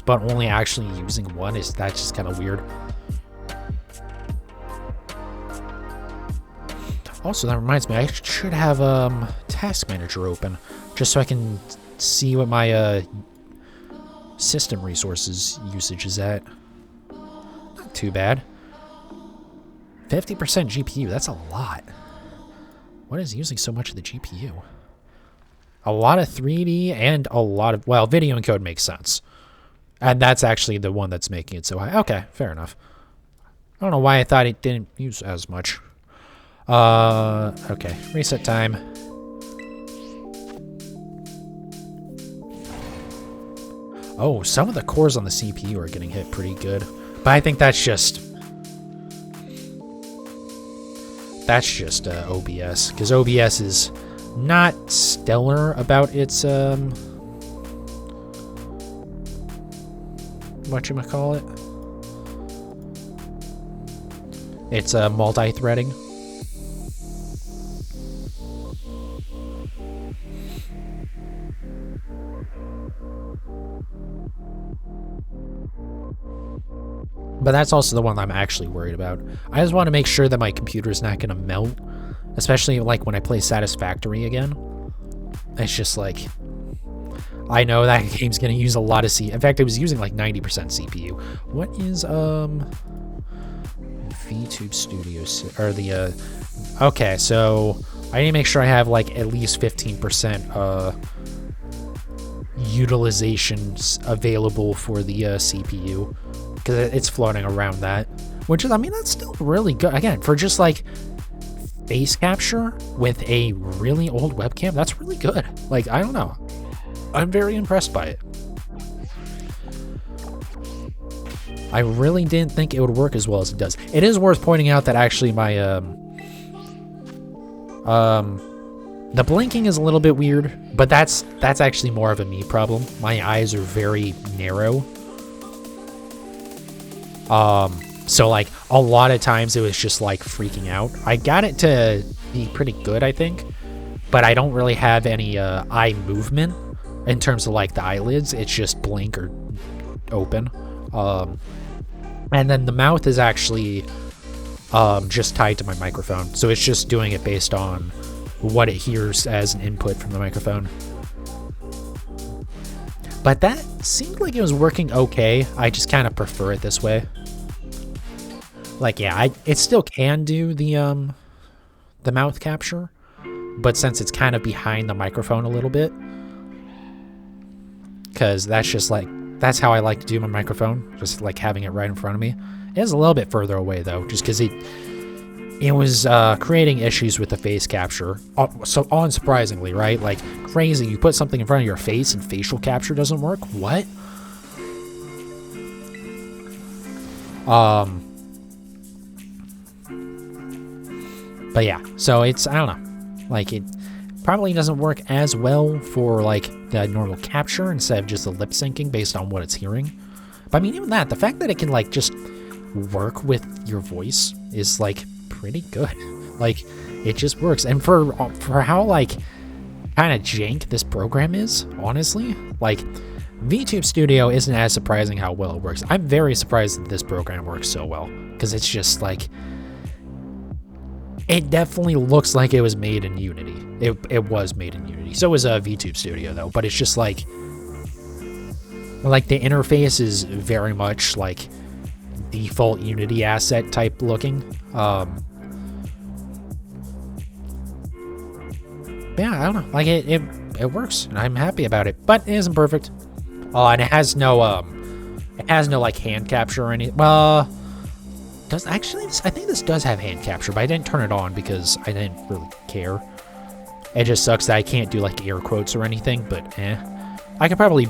but only actually using one. That's just kind of weird. Also, that reminds me, I should have Task Manager open just so I can see what my system resources usage is at. Not too bad. 50% GPU, that's a lot. What is using so much of the GPU? A lot of 3D and a lot of, well, video encode makes sense. And that's actually the one that's making it so high. Okay, fair enough. I don't know why I thought it didn't use as much. Okay, reset time. Oh, some of the cores on the CPU are getting hit pretty good. But I think that's just OBS, because OBS is not stellar about its whatchamacallit? It's multi-threading. But that's also the one I'm actually worried about. I just want to make sure that my computer's not going to melt, especially like when I play Satisfactory again. It's just like, I know that game's gonna use a lot of in fact, it was using like 90% CPU. What is VTube Studio or the okay, so I need to make sure I have like at least 15% utilizations available for the CPU, because it's floating around that, which is, I mean, that's still really good. Again, for just like face capture with a really old webcam, that's really good. Like, I don't know, I'm very impressed by it. I really didn't think it would work as well as it does. It is worth pointing out that actually my the blinking is a little bit weird, but that's actually more of a me problem. My eyes are very narrow. So like a lot of times it was just like freaking out. I got it to be pretty good, I think, but I don't really have any eye movement in terms of like the eyelids. It's just blink or open. And then the mouth is actually just tied to my microphone, so it's just doing it based on what it hears as an input from the microphone. But that seemed like it was working okay. I just kind of prefer it this way. Like, yeah, it still can do the mouth capture, but since it's kind of behind the microphone a little bit, because that's just like, that's how I like to do my microphone, just like having it right in front of me. It is a little bit further away though, just because it was creating issues with the face capture. So unsurprisingly, right? Like, crazy, you put something in front of your face and facial capture doesn't work? What? But yeah, so it's, I don't know, like, it probably doesn't work as well for like the normal capture instead of just the lip syncing based on what it's hearing. But I mean, even that, the fact that it can like just work with your voice is like pretty good. Like, it just works. And for how like kind of jank this program is, honestly, like, VTube Studio isn't as surprising how well it works. I'm very surprised that this program works so well, because it's just like, it definitely looks like it was made in Unity. It was made in Unity. So was VTube Studio though, but it's just like the interface is very much like default Unity asset type looking. Yeah, I don't know. Like, it works, and I'm happy about it, but it isn't perfect. And it has no like hand capture or anything. Does actually, I think this does have hand capture, but I didn't turn it on because I didn't really care. It just sucks that I can't do like air quotes or anything, but I could probably,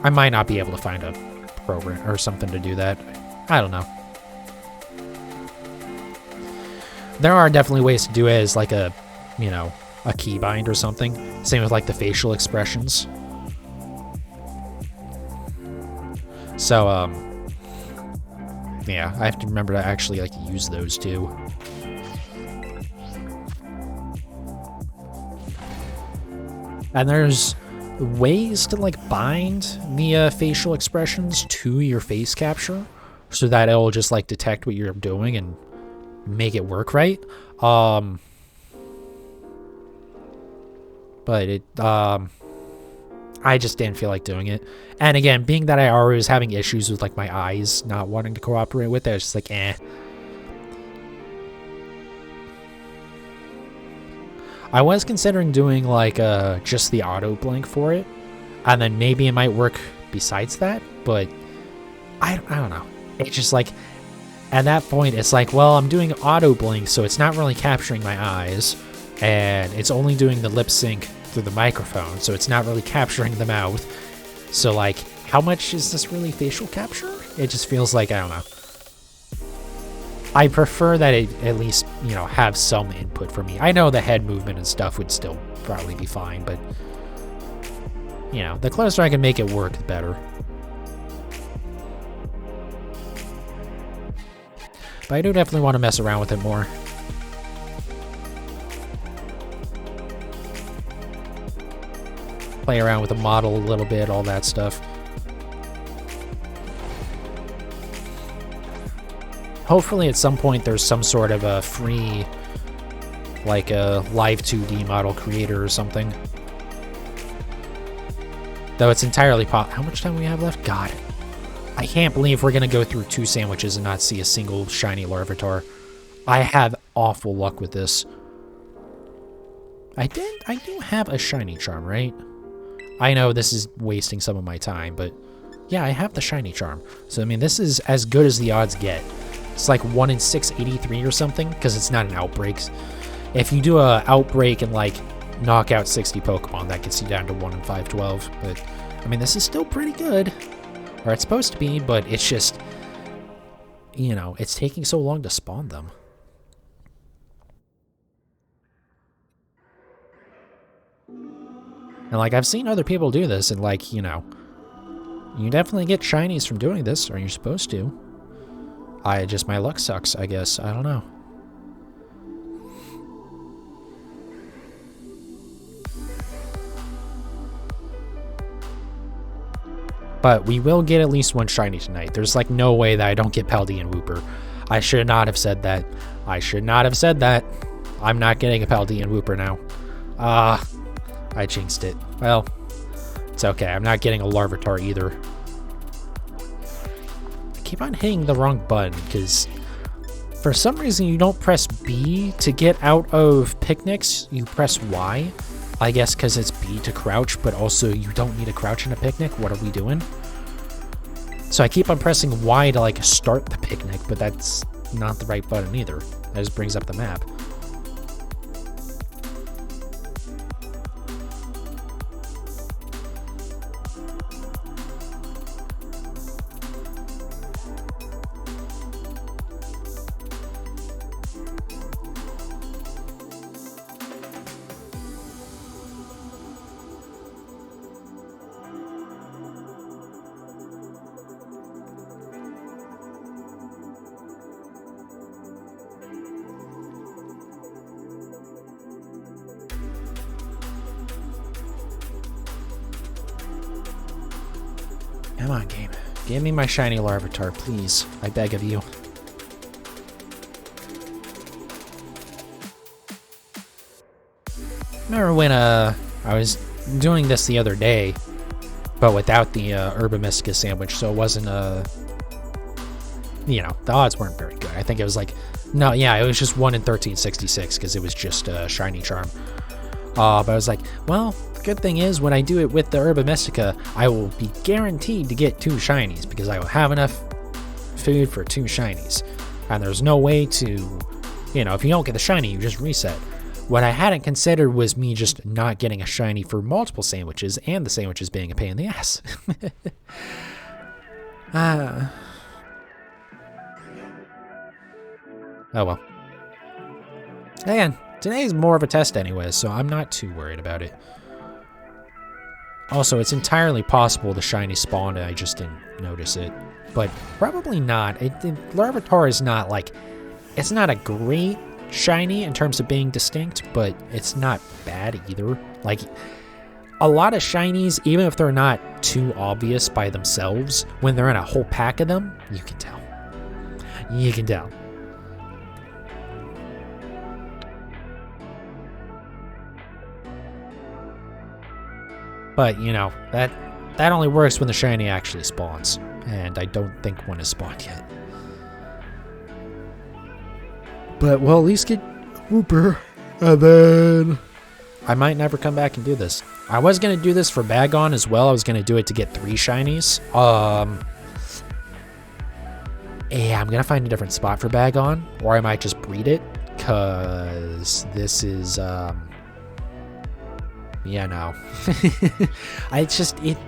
I might not be able to find a program or something to do that. I don't know. There are definitely ways to do it as like a, you know, a keybind or something. Same with like the facial expressions. So, yeah, I have to remember to actually like use those too. And there's ways to like bind the facial expressions to your face capture so that it'll just like detect what you're doing and make it work right. But it I just didn't feel like doing it. And again, being that I already was having issues with like my eyes not wanting to cooperate with it, I was just like, I was considering doing like just the auto blink for it, and then maybe it might work besides that, but I don't know. It's just like, at that point, it's like, well, I'm doing auto blink, so it's not really capturing my eyes, and it's only doing the lip sync through the microphone, so it's not really capturing the mouth. So like, how much is this really facial capture? It just feels like, I don't know. I prefer that it at least, you know, have some input for me. I know the head movement and stuff would still probably be fine, but, you know, the closer I can make it work, the better. But I do definitely want to mess around with it more. Play around with the model a little bit, all that stuff. Hopefully at some point there's some sort of a free, like a live 2D model creator or something. Though it's entirely How much time do we have left? God. I can't believe we're going to go through 2 sandwiches and not see a single shiny Larvitar. I have awful luck with this. I do have a shiny charm, right? I know this is wasting some of my time, but yeah, I have the shiny charm. So, I mean, this is as good as the odds get. It's like 1 in 683 or something, because it's not an outbreak. If you do a outbreak and, like, knock out 60 Pokemon, that gets you down to 1 in 512. But, I mean, this is still pretty good. Or it's supposed to be, but it's just, you know, it's taking so long to spawn them. And, like, I've seen other people do this, and, like, you know, you definitely get shinies from doing this, or you're supposed to. My luck sucks, I guess. I don't know. But we will get at least 1 shiny tonight. There's, like, no way that I don't get Paldean Wooper. I should not have said that. I should not have said that. I'm not getting a Paldean Wooper now. I jinxed it. Well, it's okay. I'm not getting a Larvitar either. I keep on hitting the wrong button because for some reason you don't press B to get out of picnics. You press Y. I guess because it's B to crouch, but also you don't need a crouch in a picnic. What are we doing? So I keep on pressing Y to, like, start the picnic, but that's not the right button either. That just brings up the map. Come on, game. Give me my shiny Larvitar, please. I beg of you. Remember when I was doing this the other day, but without the Herba Mystica sandwich, so it wasn't you know, the odds weren't very good. I think it was like, no, yeah, it was just 1 in 1366 because it was just a shiny charm. But I was like, well, good thing is when I do it with the Herba Mystica, I will be guaranteed to get 2 shinies because I will have enough food for 2 shinies. And there's no way to, you know, if you don't get the shiny, you just reset. What I hadn't considered was me just not getting a shiny for multiple sandwiches and the sandwiches being a pain in the ass. Oh well. Again, today's more of a test anyway, so I'm not too worried about it. Also, it's entirely possible the shiny spawned and I just didn't notice it. But probably not. Larvitar is not, like, it's not a great shiny in terms of being distinct, but it's not bad either. Like, a lot of shinies, even if they're not too obvious by themselves, when they're in a whole pack of them, you can tell. You can tell. But, you know, that only works when the shiny actually spawns. And I don't think one has spawned yet. But we'll at least get Wooper. And then I might never come back and do this. I was going to do this for Bagon as well. I was going to do it to get 3 shinies. Yeah, I'm going to find a different spot for Bagon. Or I might just breed it. Because this is... Yeah, no.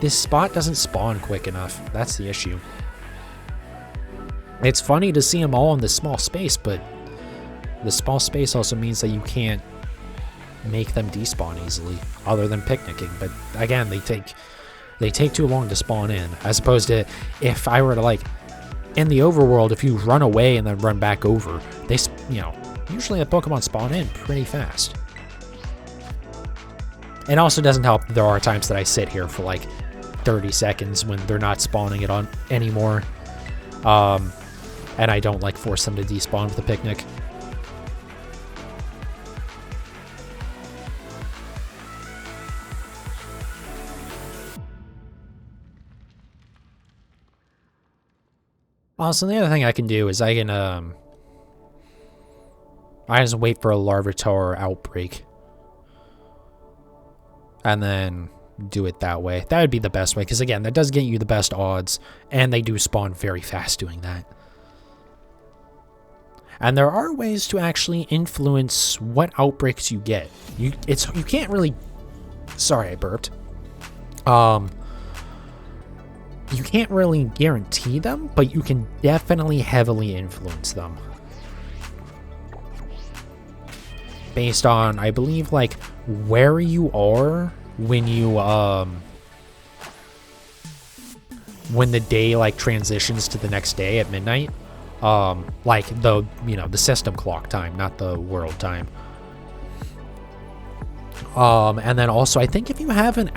This spot doesn't spawn quick enough. That's the issue. It's funny to see them all in this small space, but the small space also means that you can't make them despawn easily, other than picnicking. But again, they take too long to spawn in, as opposed to if I were to, like, in the overworld, if you run away and then run back over, they, you know, usually the Pokemon spawn in pretty fast. It also doesn't help that there are times that I sit here for like 30 seconds when they're not spawning it on anymore. And I don't like force them to despawn with a picnic. Also, the other thing I can do is I can, I just wait for a Larvitar outbreak. And then do it that way. That would be the best way, because again, that does get you the best odds, and they do spawn very fast doing that. And there are ways to actually influence what outbreaks you get. You can't really... Sorry, I burped. You can't really guarantee them, but you can definitely heavily influence them. Based on, I believe, like, where you are when you, when the day, like, transitions to the next day at midnight. Like, the, the system clock time, not the world time. And then also, I think if you have an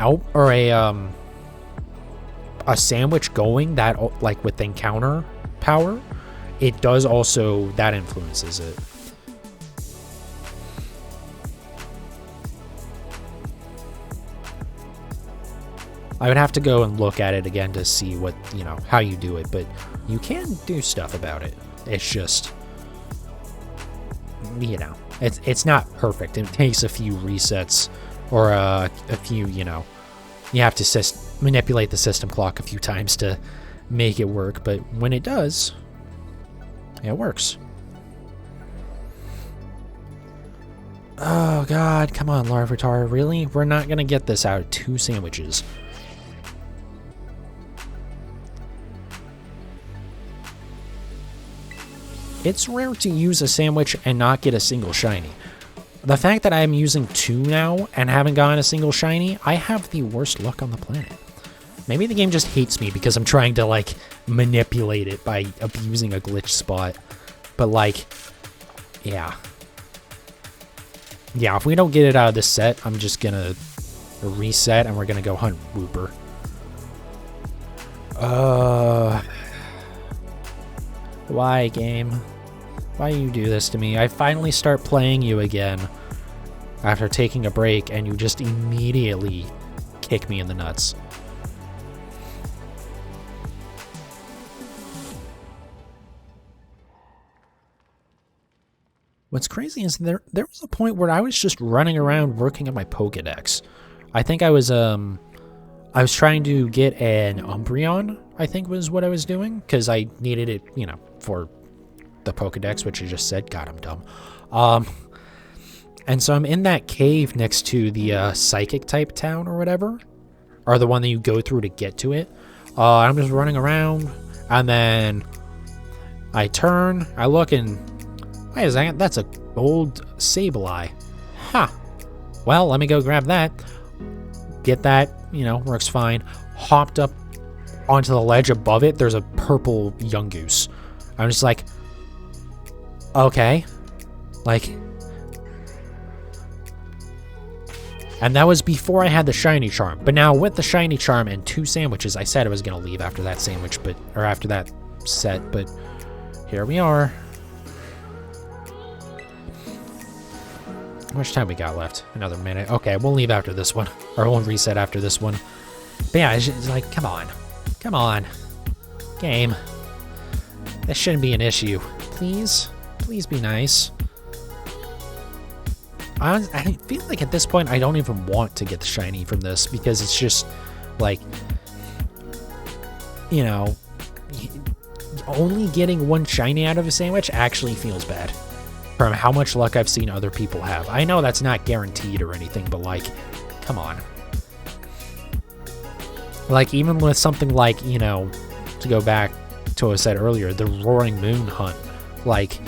a sandwich going that, like, with encounter power, it does also, that influences it. I would have to go and look at it again to see what, how you do it, but you can do stuff about it. It's just, it's not perfect. It takes a few resets or a few, you have to manipulate the system clock a few times to make it work, but when it does, it works. Oh god, come on, Larvitar, really? We're not gonna get this out of 2 sandwiches. It's rare to use a sandwich and not get a single shiny. The fact that I'm using 2 now and haven't gotten a single shiny, I have the worst luck on the planet. Maybe the game just hates me because I'm trying to, like, manipulate it by abusing a glitch spot. But, like, yeah. Yeah, if we don't get it out of this set, I'm just gonna reset and we're gonna go hunt Wooper. Why, game? Why you do this to me? I finally start playing you again after taking a break, and you just immediately kick me in the nuts. What's crazy is there was a point where I was just running around working on my Pokedex. I think I was trying to get an Umbreon, I think was what I was doing, because I needed it, for the Pokedex, which I just said. God, I'm dumb. And so I'm in that cave next to the psychic type town or whatever, or the one that you go through to get to it. I'm just running around, and then I turn, I look, and wait a second, that's a old Sableye. Huh. Well, let me go grab that. Get that, works fine. Hopped up onto the ledge above it, there's a purple Yungoos. I'm just like, okay. Like, and that was before I had the shiny charm. But now with the shiny charm and 2 sandwiches, I said I was going to leave after that sandwich, or after that set, but here we are. How much time we got left? Another minute. Okay, we'll leave after this one. Or we'll reset after this one. But yeah, it's like, come on. Come on. Game. This shouldn't be an issue. Please? Please be nice. I feel like at this point I don't even want to get the shiny from this, because it's just, like, only getting 1 shiny out of a sandwich actually feels bad. From how much luck I've seen other people have. I know that's not guaranteed or anything, but, like, come on. Like, even with something like, to go back to what I said earlier, the Roaring Moon hunt, like,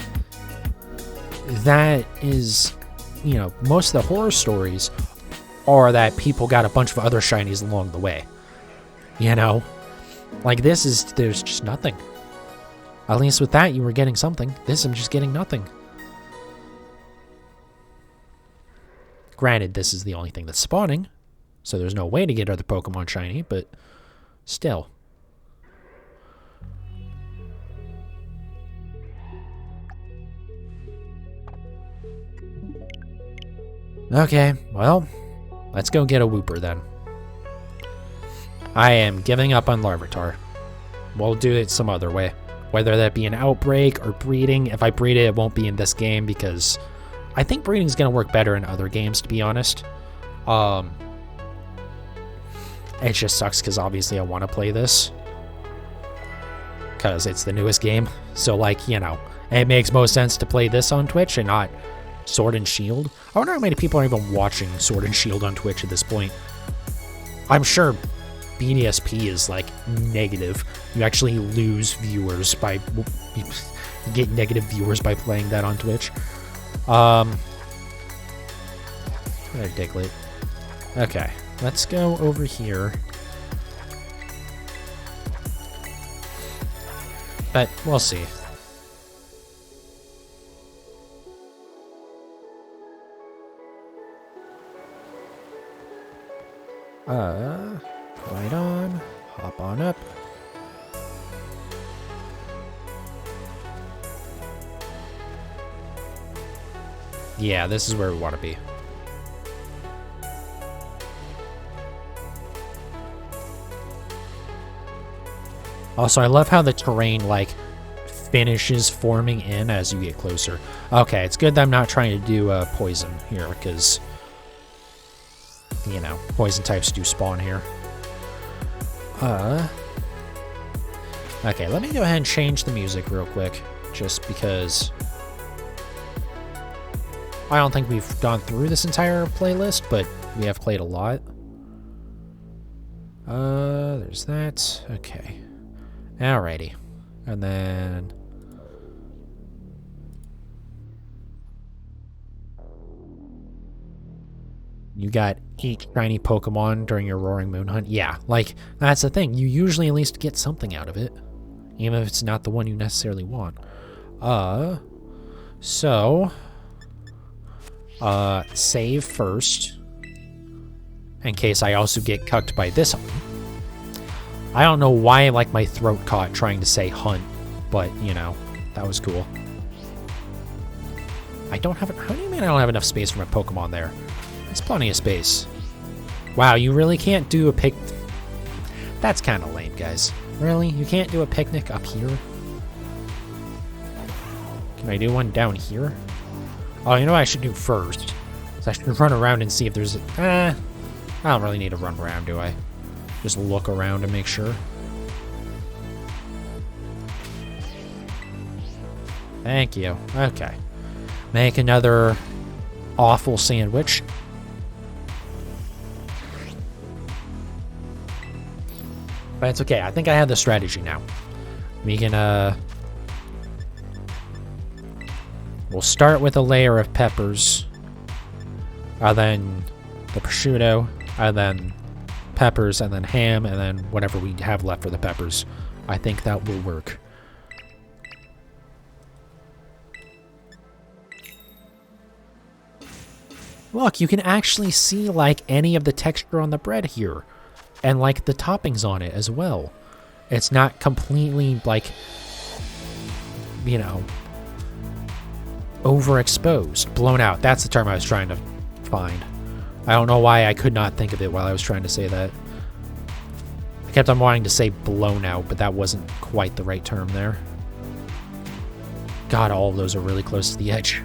that is, most of the horror stories are that people got a bunch of other shinies along the way. Like, there's just nothing. At least with that, you were getting something. This, I'm just getting nothing. Granted, this is the only thing that's spawning, so there's no way to get other Pokemon shiny, but still. Okay, well, let's go get a Wooper then. I am giving up on Larvitar. We'll do it some other way. Whether that be an outbreak or breeding. If I breed it, it won't be in this game because I think breeding is going to work better in other games, to be honest. It just sucks because obviously I want to play this because it's the newest game. So, like, you know, it makes most sense to play this on Twitch and not Sword and Shield. I wonder how many people are even watching Sword and Shield on Twitch at this point. I'm sure BDSP is like negative. You actually lose viewers by you get negative viewers by playing that on Twitch. Diglett. Okay, let's go over here. But we'll see. Right on. Hop on up. Yeah, this is where we want to be. Also, I love how the terrain, like, finishes forming in as you get closer. Okay, it's good that I'm not trying to do poison here, because, you know, poison types do spawn here. Okay, let me go ahead and change the music real quick, just because I don't think we've gone through this entire playlist, but we have played a lot. There's that. Okay. Alrighty. And then you got 8 shiny Pokemon during your Roaring Moon hunt. Yeah, like, that's the thing. You usually at least get something out of it, even if it's not the one you necessarily want. Save first, in case I also get cucked by this one. I don't know why, like, my throat caught trying to say hunt, but, you know, that was cool. I don't have... How do you mean I don't have enough space for my Pokemon there? There's plenty of space. Wow, you really can't do a pic... That's kind of lame, guys. Really? You can't do a picnic up here? Can I do one down here? Oh, you know what I should do first? So I should run around and see if there's... I don't really need to run around, do I? Just look around to make sure. Thank you. Okay. Make another awful sandwich. But it's okay. I think I have the strategy now. We can, we'll start with a layer of peppers. And then the prosciutto. And then peppers. And then ham. And then whatever we have left for the peppers. I think that will work. Look, you can actually see, like, any of the texture on the bread here. And, like, the toppings on it as well. It's not completely, like, you know, overexposed. Blown out. That's the term I was trying to find. I don't know why I could not think of it while I was trying to say that. I kept on wanting to say blown out, but that wasn't quite the right term there. God, all of those are really close to the edge.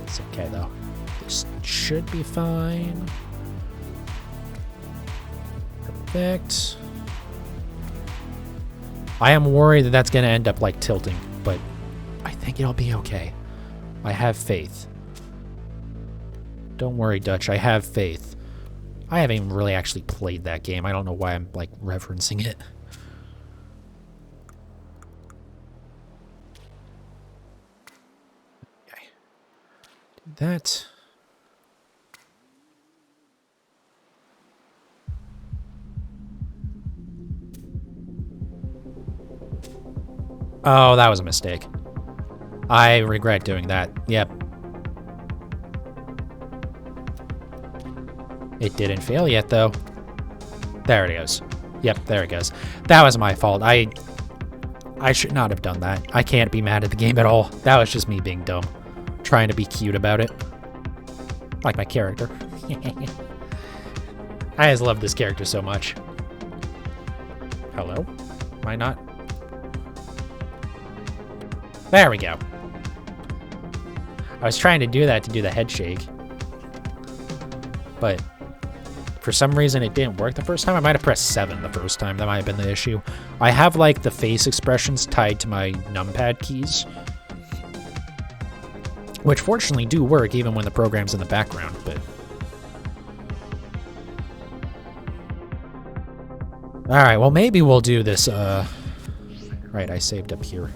It's okay, though. This should be fine. Perfect. I am worried that that's going to end up, like, tilting, but I think it'll be okay. I have faith. Don't worry, Dutch. I have faith. I haven't even really actually played that game. I don't know why I'm, like, referencing it. Okay. Do that. Oh, that was a mistake. I regret doing that. Yep. It didn't fail yet, though. There it goes. Yep, there it goes. That was my fault. I should not have done that. I can't be mad at the game at all. That was just me being dumb. Trying to be cute about it. Like my character. I just love this character so much. Hello? Am I not? There we go. I was trying to do that to do the head shake. But for some reason it didn't work the first time. I might have pressed 7 the first time. That might have been the issue. I have like the face expressions tied to my numpad keys, which fortunately do work even when the program's in the background, but... Alright, well maybe we'll do this, Right, I saved up here.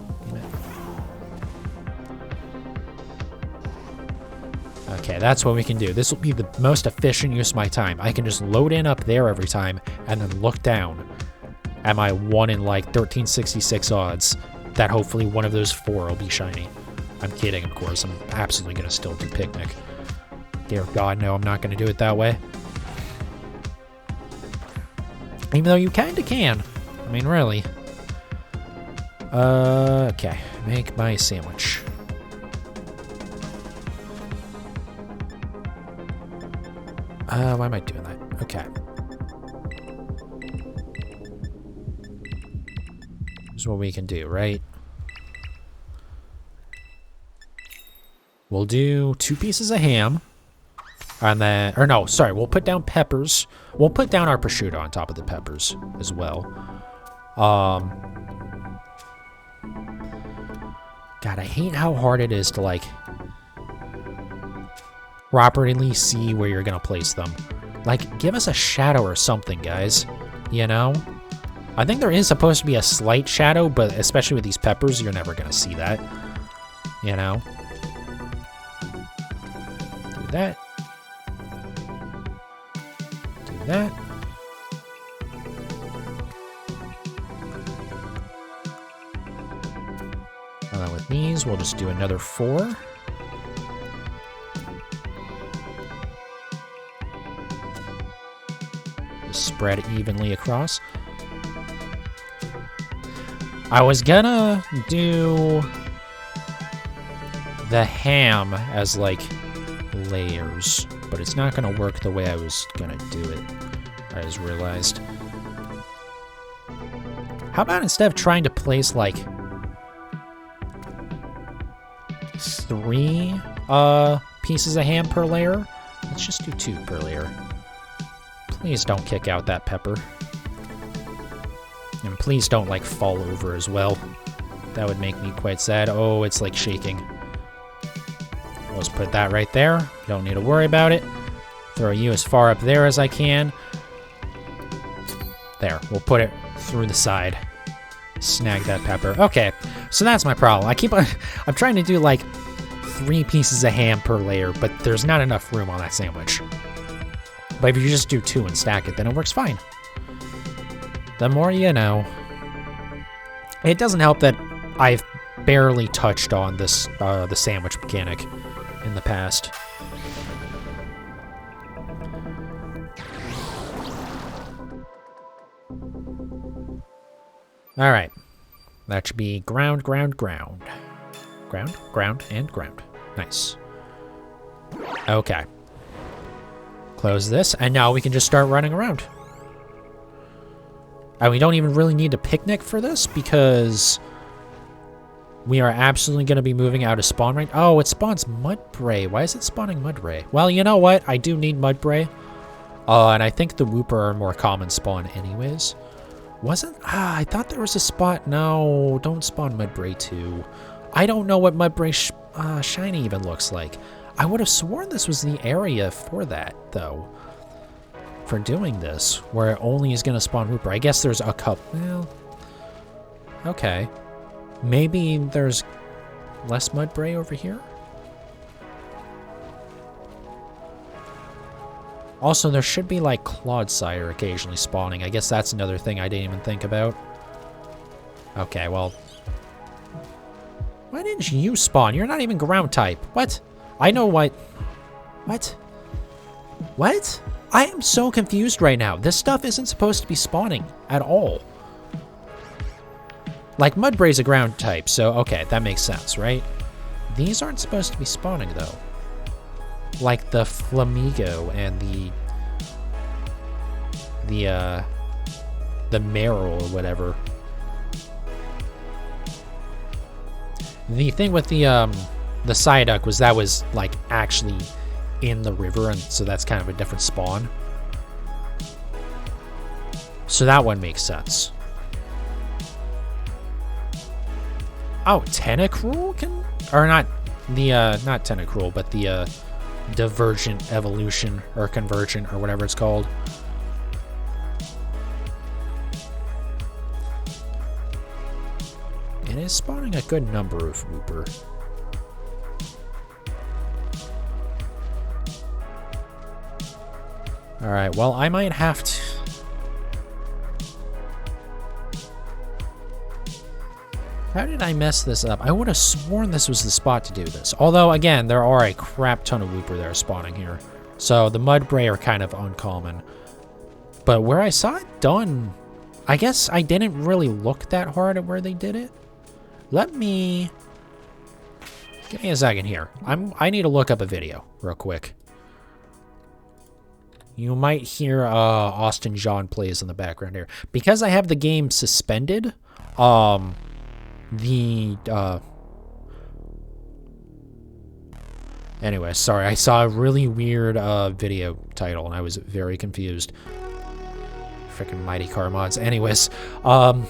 Okay, that's what we can do. This will be the most efficient use of my time. I can just load in up there every time and then look down at my 1 in like 1366 odds that hopefully one of those 4 will be shiny. I'm kidding, of course. I'm absolutely going to still do Picnic. Dear God, no, I'm not going to do it that way. Even though you kind of can. I mean, really. Okay. Make my sandwich. Why am I doing that? Okay. This is what we can do, right? We'll do 2 pieces of ham. And then, or no, sorry, we'll put down peppers. We'll put down our prosciutto on top of the peppers as well. God, I hate how hard it is to, like, properly see where you're gonna place them. Like, give us a shadow or something, guys. You know? I think there is supposed to be a slight shadow, but especially with these peppers, you're never gonna see that. You know? Do that. Do that. And then with these, we'll just do another 4. Just spread it evenly across. I was gonna do the ham as, like, layers, but it's not gonna work the way I was gonna do it. I just realized. How about instead of trying to place, like, 3 pieces of ham per layer, let's just do 2 per layer. Please don't kick out that pepper. And please don't, like, fall over as well. That would make me quite sad. Oh, it's, like, shaking. I'll just put that right there. Don't need to worry about it. Throw you as far up there as I can. There. We'll put it through the side. Snag that pepper. Okay. So that's my problem. I'm trying to do, like, 3 pieces of ham per layer, but there's not enough room on that sandwich. But if you just do 2 and stack it, then it works fine. The more you know. It doesn't help that I've barely touched on this the sandwich mechanic in the past. Alright. That should be ground, ground, ground. Ground, ground, and ground. Nice. Okay. Close this, and now we can just start running around. And we don't even really need to picnic for this, because we are absolutely going to be moving out of spawn range. Oh, it spawns Mudbray. Why is it spawning Mudbray? Well, you know what? I do need Mudbray. And I think the Wooper are more common spawn anyways. Wasn't? I thought there was a spot. No, don't spawn Mudbray too. I don't know what Mudbray shiny even looks like. I would have sworn this was the area for that, though. For doing this, where it only is going to spawn Wooper. I guess there's a couple. Well, okay. Maybe there's less Mudbray over here? Also, there should be, like, Clodsire occasionally spawning. I guess that's another thing I didn't even think about. Okay, well. Why didn't you spawn? You're not even ground type. What? I know what. What? What? I am so confused right now. This stuff isn't supposed to be spawning at all. Like, Mudbray's a ground type, so okay, that makes sense, right? These aren't supposed to be spawning, though. Like the Flamigo and the Merrill or whatever. The thing with the Psyduck was that was like actually in the river, and so that's kind of a different spawn. So that one makes sense. Oh, Tentacruel can, or not the not Tentacruel, but the Divergent Evolution or Convergent or whatever it's called. It is spawning a good number of Wooper. Alright, well, I might have to... How did I mess this up? I would have sworn this was the spot to do this. Although, again, there are a crap ton of Wooper that are spawning here. So the Mudbray are kind of uncommon. But where I saw it done, I guess I didn't really look that hard at where they did it. Let me... Give me a second here. I need to look up a video real quick. You might hear Austin John plays in the background here. Because I have the game suspended, anyway, sorry, I saw a really weird video title and I was very confused. Freaking Mighty Car Mods. Anyways, God,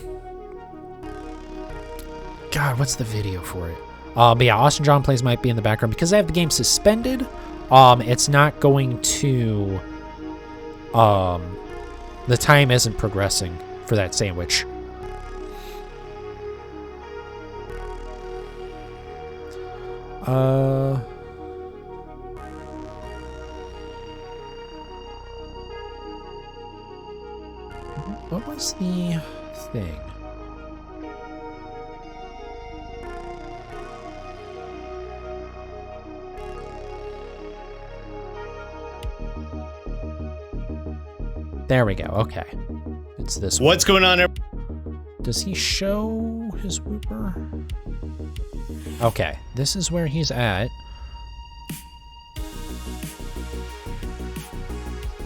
what's the video for it? But yeah, Austin John Plays might be in the background. Because I have the game suspended, it's not going to... the time isn't progressing for that sandwich. What was the thing? There we go. Okay. It's this one. What's going on? Does he show his Wooper? Okay, this is where he's at.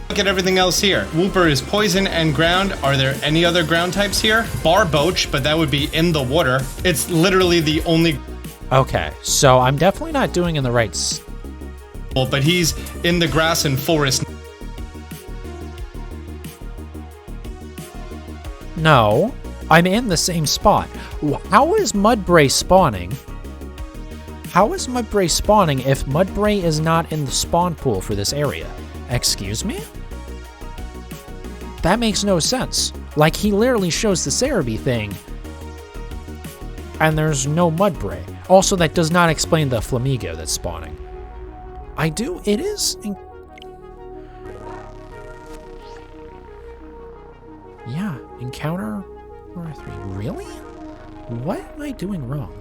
Look at everything else here. Wooper is poison and ground. Are there any other ground types here? Barboach, but that would be in the water. It's literally the only... Okay, so I'm definitely not doing in the right... But he's in the grass and forest. No, I'm in the same spot. How is Mudbray spawning? How is Mudbray spawning if Mudbray is not in the spawn pool for this area? Excuse me? That makes no sense. Like, he literally shows the Cerebi thing, and there's no Mudbray. Also, that does not explain the Flamigo that's spawning. It is... Yeah, encounter R3. Really? What am I doing wrong?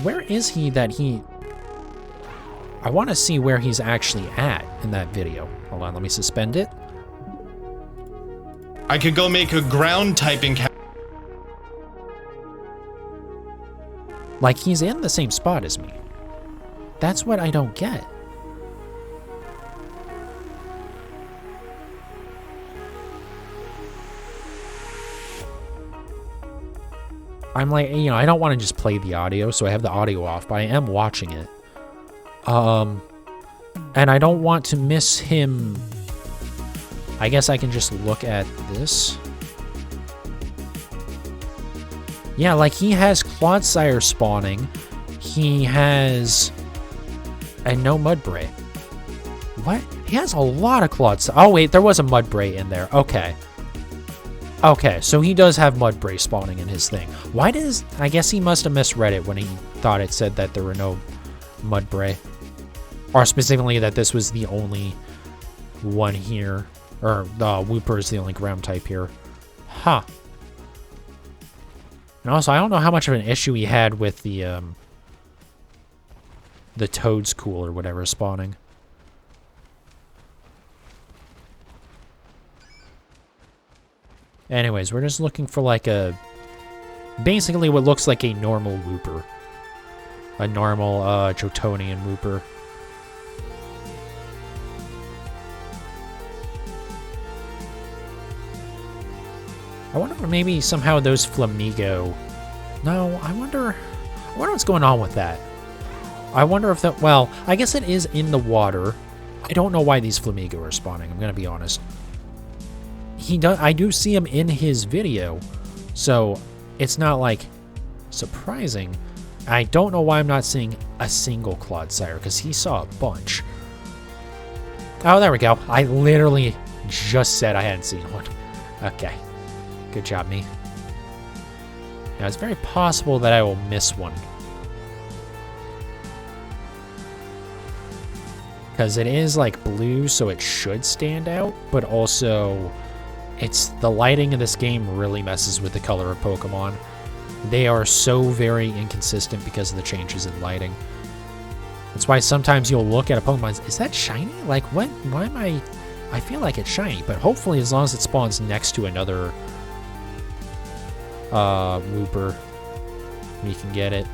Where is he that he... I want to see where he's actually at in that video. Hold on, let me suspend it. I could go make a ground typing... Like, he's in the same spot as me. That's what I don't get. I'm like, you know, I don't want to just play the audio, so I have the audio off, but I am watching it. And I don't want to miss him. I guess I can just look at this. Yeah, like, he has Clodsire spawning. He has... And no Mudbray. What? He has a lot of Clodsire. Oh, wait, there was a Mudbray in there. Okay. Okay, so he does have Mudbray spawning in his thing. Why does... I guess he must have misread it when he thought it said that there were no Mudbray. Or specifically that this was the only one here. Or Wooper is the only ground type here. Huh. And also, I don't know how much of an issue he had with the Toad's-Cool or whatever spawning. Anyways, we're just looking for like a... Basically what looks like a normal Wooper. A normal Jotonian Wooper. I wonder if maybe somehow those Flamigo... No, I wonder what's going on with that. I wonder if that... Well, I guess it is in the water. I don't know why these Flamigo are spawning, I'm going to be honest. I do see him in his video, so it's not, like, surprising. I don't know why I'm not seeing a single Clodsire, because he saw a bunch. Oh, there we go. I literally just said I hadn't seen one. Okay. Good job, me. Now, it's very possible that I will miss one. Because it is, like, blue, so it should stand out, but also... the lighting in this game really messes with the color of Pokemon. They are so very inconsistent because of the changes in lighting. That's why sometimes you'll look at a Pokemon and say, is that shiny? Like, what? Why am I feel like it's shiny, but hopefully as long as it spawns next to another Wooper, we can get it.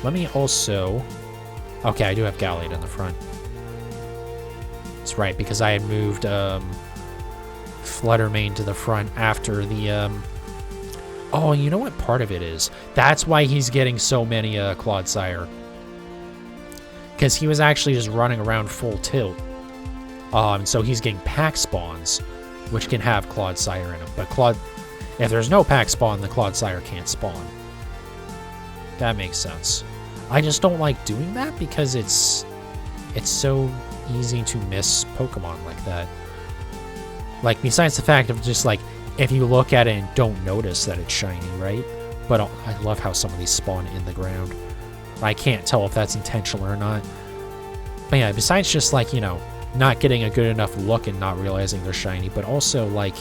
Let me also... Okay, I do have Gallade in the front. That's right, because I had moved Fluttermane to the front after the... Oh, you know what part of it is? That's why he's getting so many Clodsire. Because he was actually just running around full tilt. So he's getting pack spawns, which can have Clodsire in them. But if there's no pack spawn, the Clodsire can't spawn. That makes sense. I just don't like doing that because it's so easy to miss Pokemon like that. Like, besides the fact of just, like, if you look at it and don't notice that it's shiny, right? But I love how some of these spawn in the ground. I can't tell if that's intentional or not. But yeah, besides just, like, you know, not getting a good enough look and not realizing they're shiny, but also, like,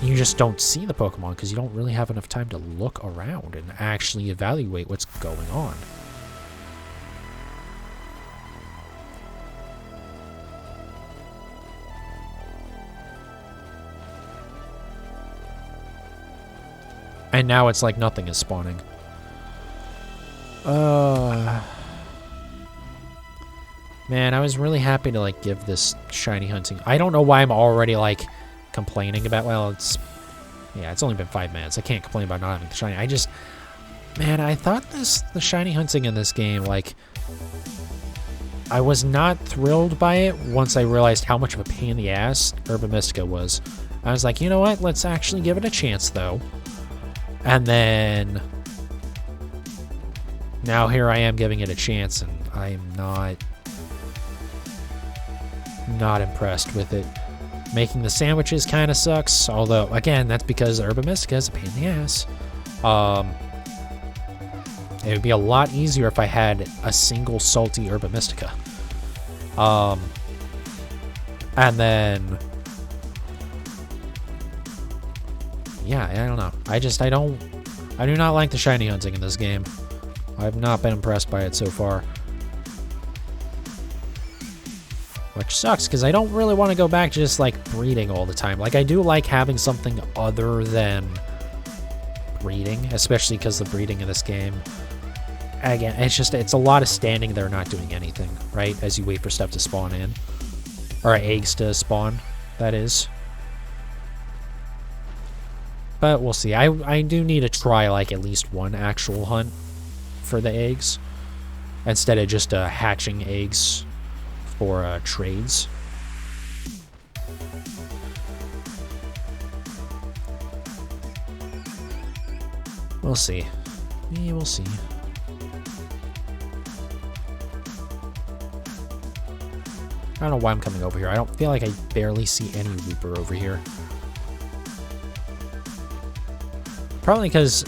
you just don't see the Pokemon because you don't really have enough time to look around and actually evaluate what's going on. And now it's like nothing is spawning. Man, I was really happy to, like, give this shiny hunting. I don't know why I'm already, like, complaining about... Well, it's only been 5 minutes. I can't complain about not having the shiny. Man, I thought the shiny hunting in this game, like... I was not thrilled by it once I realized how much of a pain in the ass Herba Mystica was. I was like, you know what? Let's actually give it a chance, though. And then... Now here I am giving it a chance, and I am not impressed with it. Making the sandwiches kind of sucks, although, again, that's because Herba Mystica is a pain in the ass. It would be a lot easier if I had a single salty Herba Mystica. And then... Yeah, I don't know. I do not like the shiny hunting in this game. I've not been impressed by it so far. Which sucks, because I don't really want to go back to just, like, breeding all the time. Like, I do like having something other than breeding, especially because the breeding in this game, again, it's a lot of standing there not doing anything, right? As you wait for stuff to spawn in. Or eggs to spawn, that is. But we'll see. I do need to try, like, at least one actual hunt for the eggs, instead of just hatching eggs for trades. We'll see. Yeah, we'll see. I don't know why I'm coming over here. I don't feel like I barely see any Wooper over here. Probably because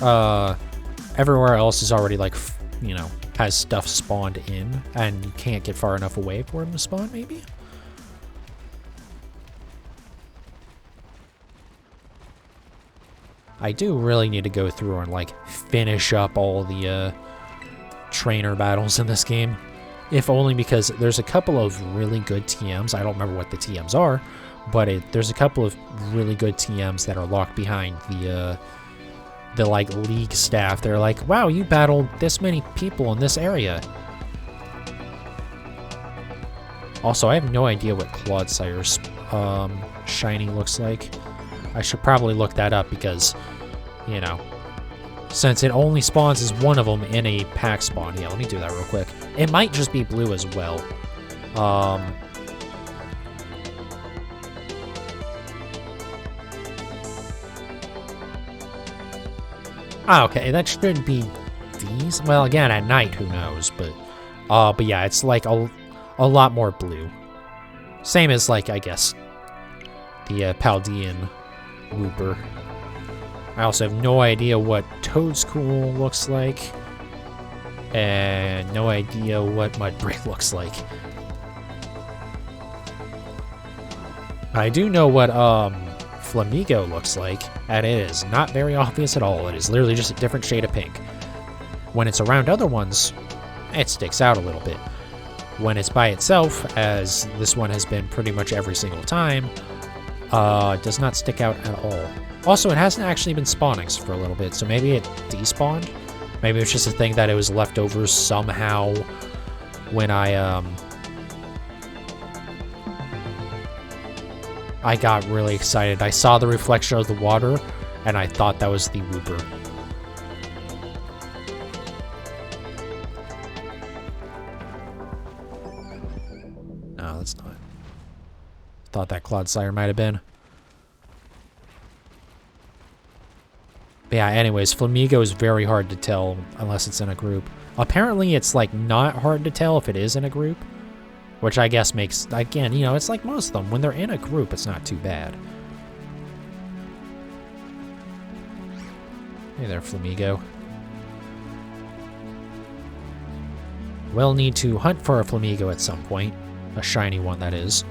everywhere else is already, like, you know, has stuff spawned in, and you can't get far enough away for him to spawn, maybe? I do really need to go through and, like, finish up all the trainer battles in this game. If only because there's a couple of really good TMs. I don't remember what the TMs are, but there's a couple of really good TMs that are locked behind the like, league staff. They're like, wow, you battled this many people in this area. Also, I have no idea what Clodsire's shiny looks like. I should probably look that up because, you know, since it only spawns as one of them in a pack spawn. Yeah, let me do that real quick. It might just be blue as well. Okay, that shouldn't be these. Well, again, at night, who knows? But yeah, it's like a lot more blue. Same as, like, I guess, the Paldean Wooper. I also have no idea what Toadstool looks like. And no idea what Mudbray looks like. I do know what, Flamigo looks like, and it is not very obvious at all. It is literally just a different shade of pink. When it's around other ones, it sticks out a little bit. When it's by itself, as this one has been pretty much every single time, it does not stick out at all. Also, it hasn't actually been spawning for a little bit, so maybe it despawned? Maybe it's just a thing that it was left over somehow when I got really excited. I saw the reflection of the water, and I thought that was the Wooper. No, that's not. Thought that Clodsire might have been. But yeah, anyways, Flamigo is very hard to tell unless it's in a group. Apparently, it's, like, not hard to tell if it is in a group. Which I guess makes, again, you know, it's like most of them. When they're in a group, it's not too bad. Hey there, Flamigo. We'll need to hunt for a Flamigo at some point. A shiny one, that is.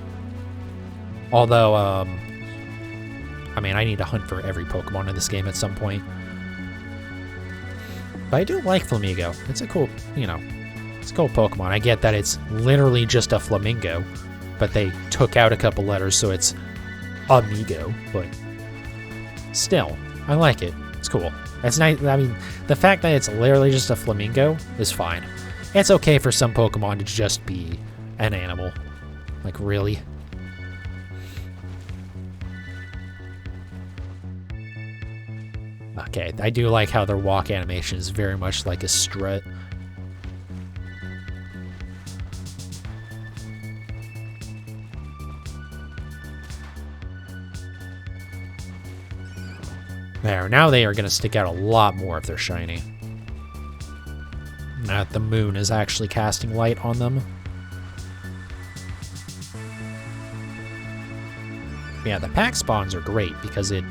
Although, I mean, I need to hunt for every Pokemon in this game at some point. But I do like Flamigo. It's a cool, you know, it's a cool Pokemon. I get that it's literally just a flamingo, but they took out a couple letters, so it's Amigo. But still, I like it. It's cool. It's nice. I mean, the fact that it's literally just a flamingo is fine. It's okay for some Pokemon to just be an animal. Like, really? Okay, I do like how their walk animation is very much like a strut. There, now they are going to stick out a lot more if they're shiny. Now that the moon is actually casting light on them. Yeah, the pack spawns are great because it...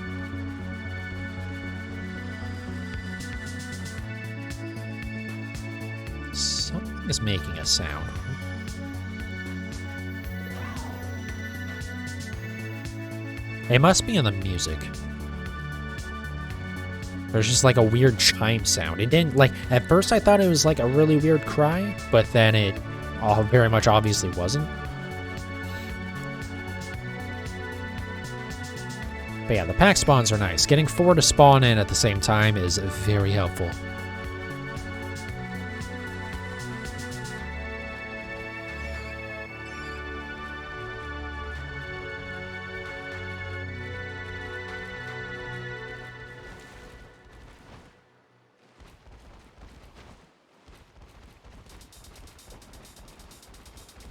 Something is making a sound. It must be in the music. There's just like a weird chime sound. It didn't, like, at first I thought it was like a really weird cry, but then it very much obviously wasn't. But yeah, the pack spawns are nice. Getting 4 to spawn in at the same time is very helpful.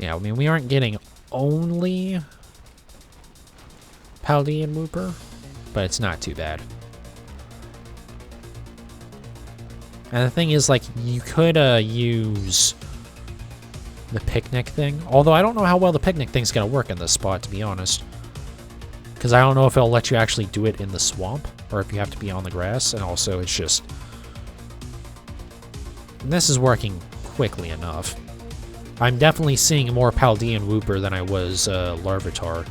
Yeah, I mean, we aren't getting only Paldean Wooper, but it's not too bad. And the thing is, like, you could use the picnic thing. Although I don't know how well the picnic thing's going to work in this spot, to be honest. Because I don't know if it'll let you actually do it in the swamp, or if you have to be on the grass. And also, it's just... This is working quickly enough. I'm definitely seeing more Paldean Wooper than I was Larvitar.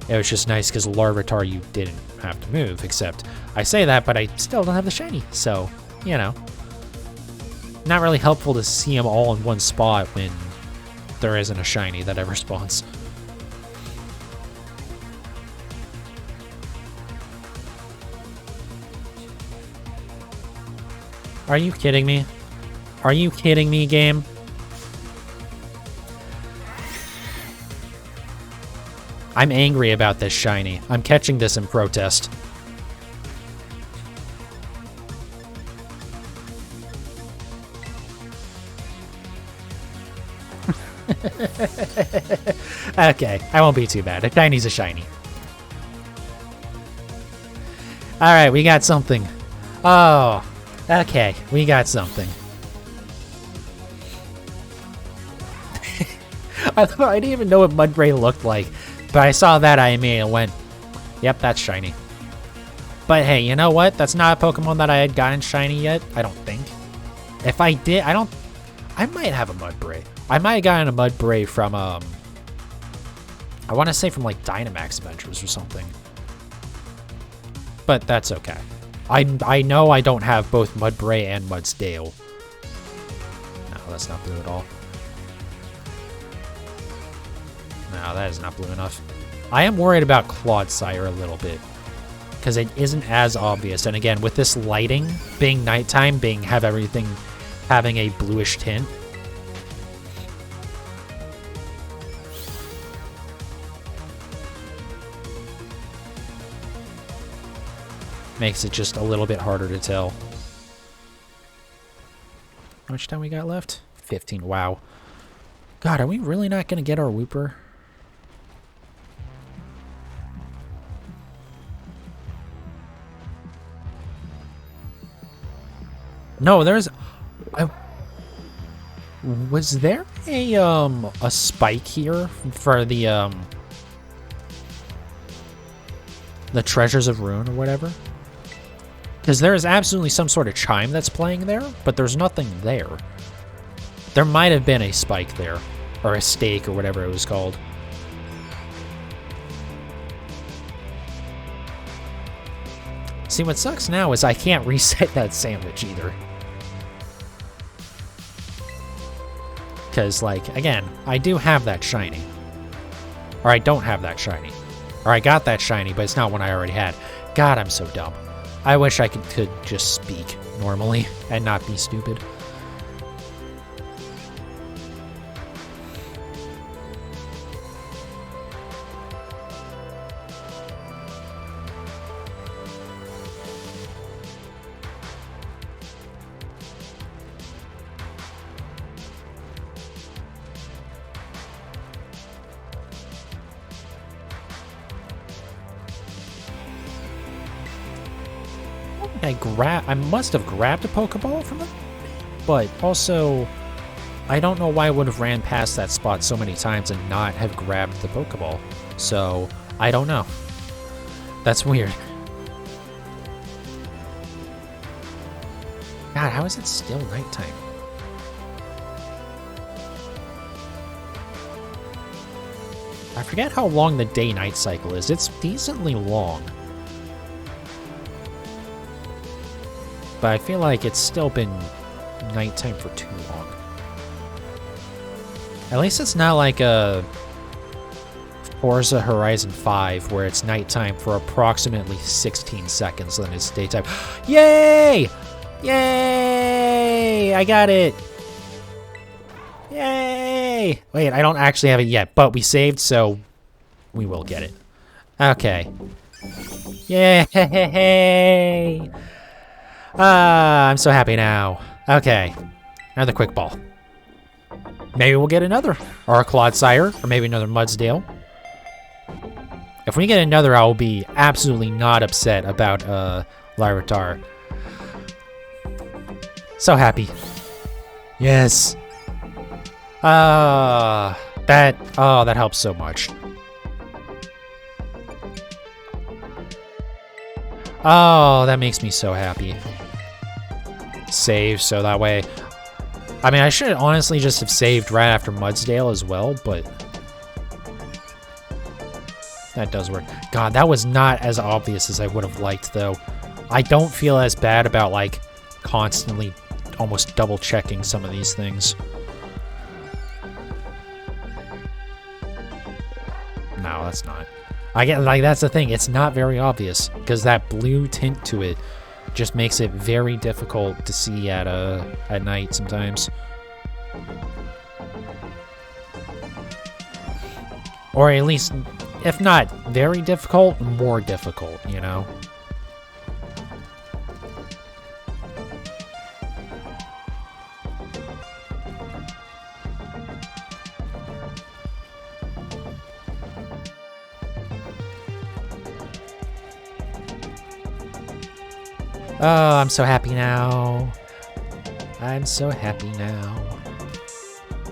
It was just nice because Larvitar you didn't have to move, except I say that, but I still don't have the shiny, so, you know. Not really helpful to see them all in one spot when there isn't a shiny that ever spawns. Are you kidding me? Are you kidding me, game? I'm angry about this shiny. I'm catching this in protest. Okay, I won't be too bad. A shiny's a shiny. Alright, we got something. Oh, okay, we got something. I didn't even know what Mudbray looked like, but I saw that I immediately went, yep, that's shiny. But hey, you know what? That's not a Pokemon that I had gotten shiny yet, I don't think. If I did, I might have a Mudbray. I might have gotten a Mudbray from, I want to say from like Dynamax Adventures or something. But that's okay. I know I don't have both Mudbray and Mudsdale. No, that's not blue at all. No, that is not blue enough. I am worried about Clodsire a little bit, because it isn't as obvious. And again, with this lighting, being nighttime, have everything having a bluish tint, makes it just a little bit harder to tell. How much time we got left? 15, wow. God, are we really not going to get our Wooper? No, there's... was there a spike here for the Treasures of Ruin or whatever? Because there is absolutely some sort of chime that's playing there, but there's nothing there. There might have been a spike there, or a stake, or whatever it was called. See, what sucks now is I can't reset that sandwich either. Because, like, again, I do have that shiny. Or I don't have that shiny. Or I got that shiny, but it's not one I already had. God, I'm so dumb. I wish I could just speak normally and not be stupid. I must have grabbed a Pokeball from it, but also I don't know why I would have ran past that spot so many times and not have grabbed the Pokeball. So I don't know. That's weird. God, how is it still nighttime? I forget how long the day-night cycle is. It's decently long. But I feel like it's still been nighttime for too long. At least it's not like a Forza Horizon 5 where it's nighttime for approximately 16 seconds, then it's daytime. Yay! Yay! I got it! Yay! Wait, I don't actually have it yet, but we saved, so we will get it. Okay. Yay! I'm so happy now. Okay. Another quick ball. Maybe we'll get another. Or a Clodsire, or maybe another Mudsdale. If we get another, I will be absolutely not upset about Larvitar. So happy. Yes. That helps so much. Oh, that makes me so happy. Save, so that way... I mean, I should honestly just have saved right after Mudsdale as well, but... that does work. God, that was not as obvious as I would have liked, though. I don't feel as bad about, like, constantly almost double-checking some of these things. No, that's not. That's the thing, it's not very obvious, because that blue tint to it just makes it very difficult to see at night sometimes. Or at least, if not very difficult, more difficult, you know? Oh, I'm so happy now. I'm so happy now.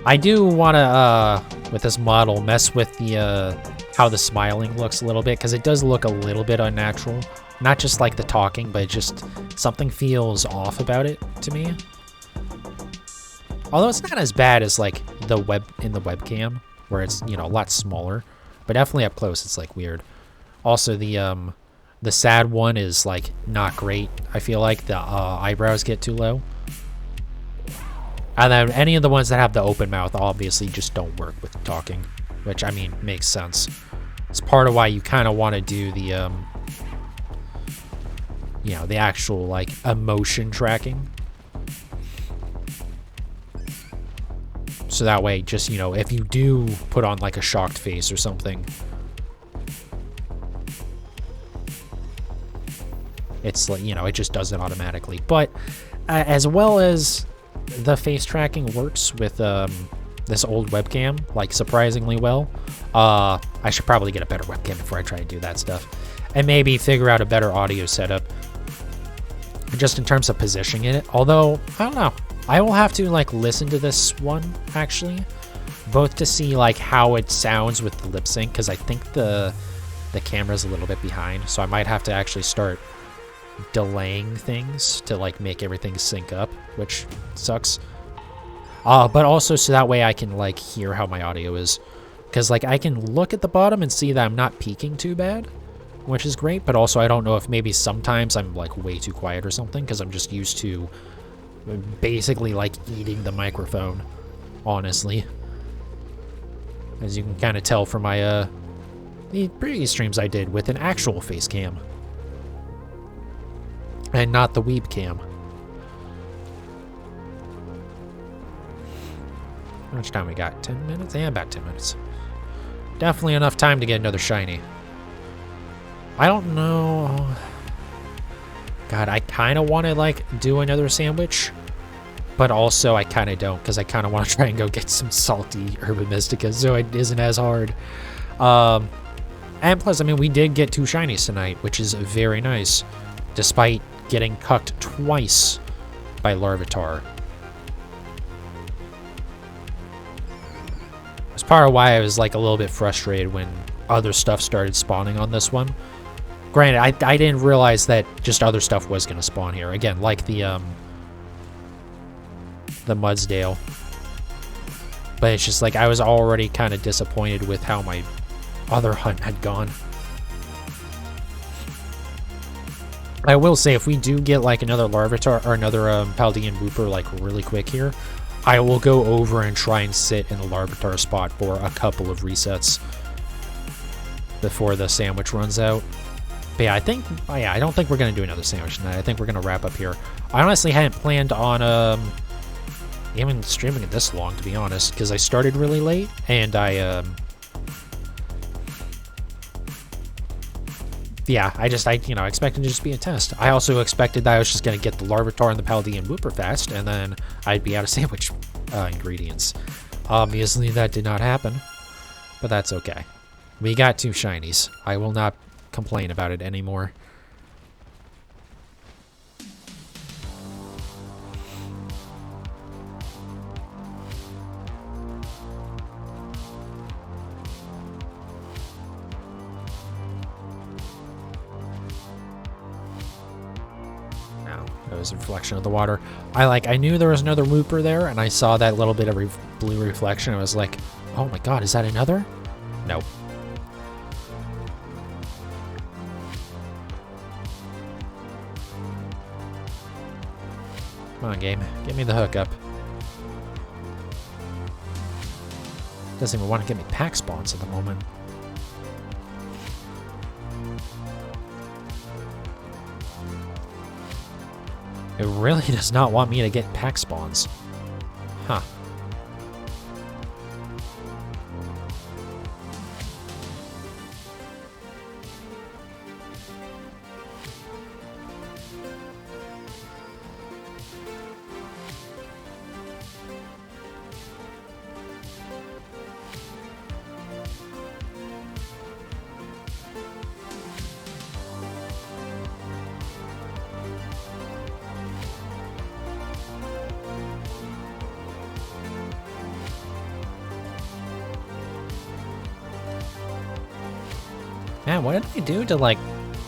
I do want to, with this model, mess with the, how the smiling looks a little bit, because it does look a little bit unnatural. Not just like the talking, but just something feels off about it to me. Although it's not as bad as like the webcam, where it's, you know, a lot smaller. But definitely up close, it's like weird. Also, the sad one is like not great. I feel like the eyebrows get too low. And then any of the ones that have the open mouth obviously just don't work with the talking, which I mean makes sense. It's part of why you kind of want to do the you know, the actual like emotion tracking. So that way, just, you know, if you do put on like a shocked face or something, it's like, you know, it just does it automatically. But as well as the face tracking works with this old webcam, like surprisingly well, I should probably get a better webcam before I try to do that stuff. And maybe figure out a better audio setup. Just in terms of positioning it. Although, I don't know. I will have to like listen to this one actually, both to see like how it sounds with the lip sync, because I think the camera's a little bit behind, so I might have to actually start delaying things to like make everything sync up, which sucks. But also so that way I can like hear how my audio is, because like I can look at the bottom and see that I'm not peaking too bad, which is great. But also I don't know if maybe sometimes I'm like way too quiet or something, because I'm just used to basically like eating the microphone, honestly, as you can kind of tell from my the previous streams I did with an actual face cam and not the weeb cam. How much time we got? 10 minutes? Yeah, about 10 minutes. Definitely enough time to get another shiny. I don't know. God, I kind of want to like do another sandwich, but also I kind of don't, because I kind of want to try and go get some salty Urban Mystica so it isn't as hard. And plus, I mean, we did get 2 shinies tonight, which is very nice, despite getting cucked twice by Larvitar. That's part of why I was like a little bit frustrated when other stuff started spawning on this one. Granted, I didn't realize that just other stuff was going to spawn here. Again, like the Mudsdale. But it's just like I was already kind of disappointed with how my other hunt had gone. I will say, if we do get like another Larvitar or another Paldean Wooper like really quick here, I will go over and try and sit in the Larvitar spot for a couple of resets before the sandwich runs out. But yeah, I don't think we're going to do another sandwich tonight. I think we're going to wrap up here. I honestly hadn't planned on even streaming it this long, to be honest, because I started really late, and yeah, I you know, expected to just be a test. I also expected that I was just going to get the Larvitar and the Paldean Wooper fast, and then I'd be out of sandwich ingredients. Obviously, that did not happen, but that's okay. We got 2 shinies. I will not complain about it anymore. That was a reflection of the water. I knew there was another Wooper there, and I saw that little bit of blue reflection. I was like, oh my god, is that another? No. Come on, game. Give me the hookup. Doesn't even want to give me pack spawns at the moment. It really does not want me to get pack spawns. Huh. Man, what did I do to, like,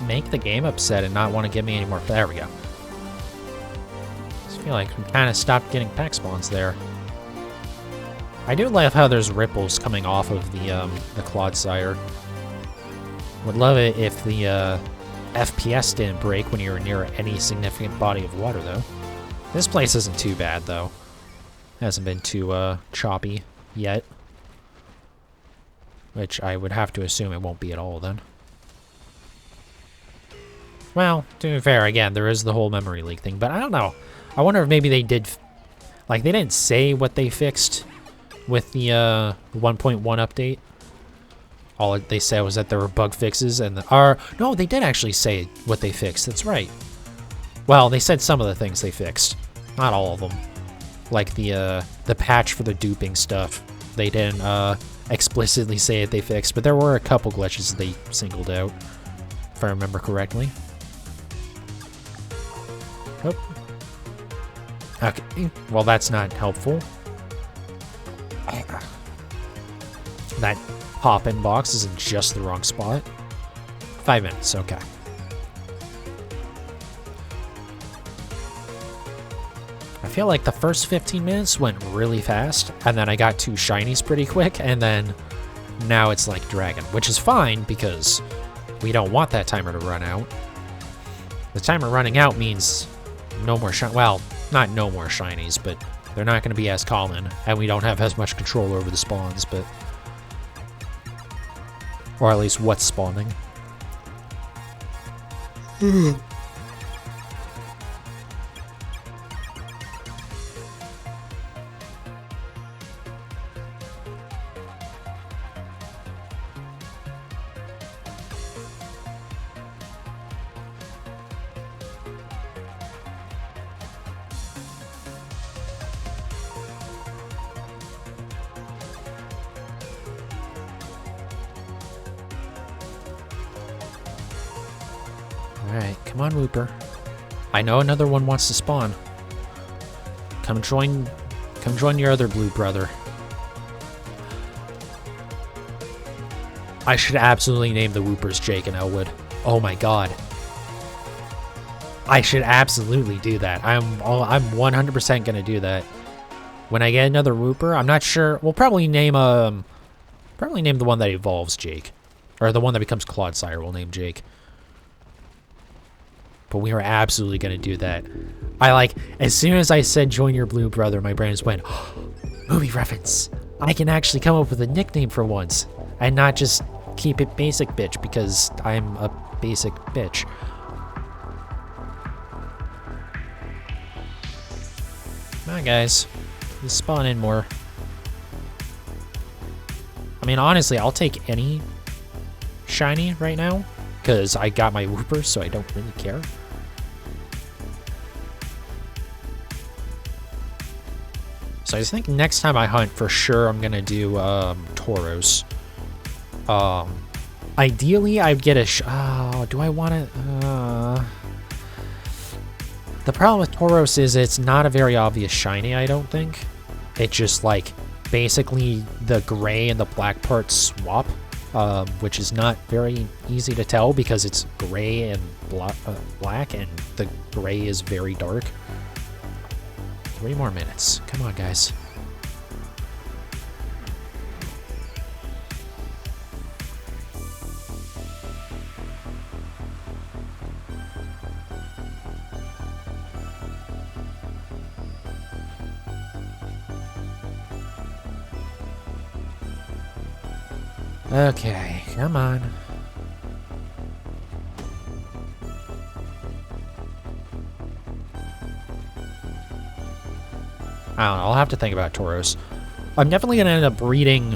make the game upset and not want to give me any more? There we go. I just feel like we kind of stopped getting pack spawns there. I do love how there's ripples coming off of the Clodsire. Would love it if the FPS didn't break when you were near any significant body of water, though. This place isn't too bad, though. Hasn't been too choppy yet. Which I would have to assume it won't be at all, then. Well, to be fair, again, there is the whole memory leak thing, but I don't know. I wonder if maybe they did... Like, they didn't say what they fixed with the 1.1 update. All they said was that there were bug fixes and no, they did actually say what they fixed. That's right. Well, they said some of the things they fixed, not all of them. Like the patch for the duping stuff, they didn't explicitly say it they fixed, but there were a couple glitches they singled out, if I remember correctly. Oh. Okay. Well, that's not helpful. That pop-in box is in just the wrong spot. 5 minutes, okay. I feel like the first 15 minutes went really fast, and then I got 2 shinies pretty quick, and then now it's like dragon, which is fine because we don't want that timer to run out. The timer running out means no more well, not no more shinies, but they're not going to be as common, and we don't have as much control over the spawns, but... Or at least what's spawning. Alright, come on, Wooper. I know another one wants to spawn. Come join your other blue brother. I should absolutely name the Woopers Jake and Elwood. Oh my god. I should absolutely do that. I'm 100% gonna do that. When I get another Wooper, I'm not sure. We'll probably name the one that evolves Jake, or the one that becomes Clodsire. We'll name Jake. But we are absolutely going to do that. As soon as I said join your blue brother, my brain just went, oh, movie reference. I can actually come up with a nickname for once. And not just keep it basic bitch, because I'm a basic bitch. Come on, guys. Let's spawn in more. I mean, honestly, I'll take any shiny right now, because I got my Wooper, so I don't really care. So I think next time I hunt, for sure, I'm gonna do Tauros. Ideally, I'd get a. Do I want to? The problem with Tauros is it's not a very obvious shiny. I don't think. It just basically the gray and the black parts swap. Which is not very easy to tell because it's gray and black, and the gray is very dark. 3 more minutes. Come on, guys. Okay, come on. I don't know, I'll have to think about Tauros. I'm definitely gonna end up breeding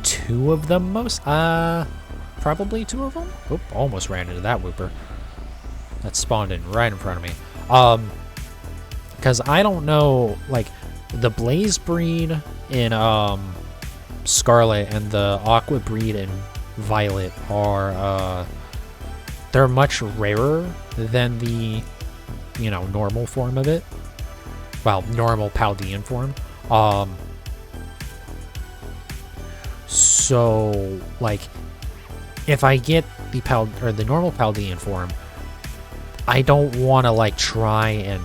2 of them probably 2 of them? Oop, almost ran into that Wooper. That spawned in right in front of me. Because I don't know, the Blaze breed in, Scarlet and the Aqua breed in Violet are, they're much rarer than the, normal form of it. Well, normal Paldean form. So, if I get the normal Paldean form, I don't want to like try and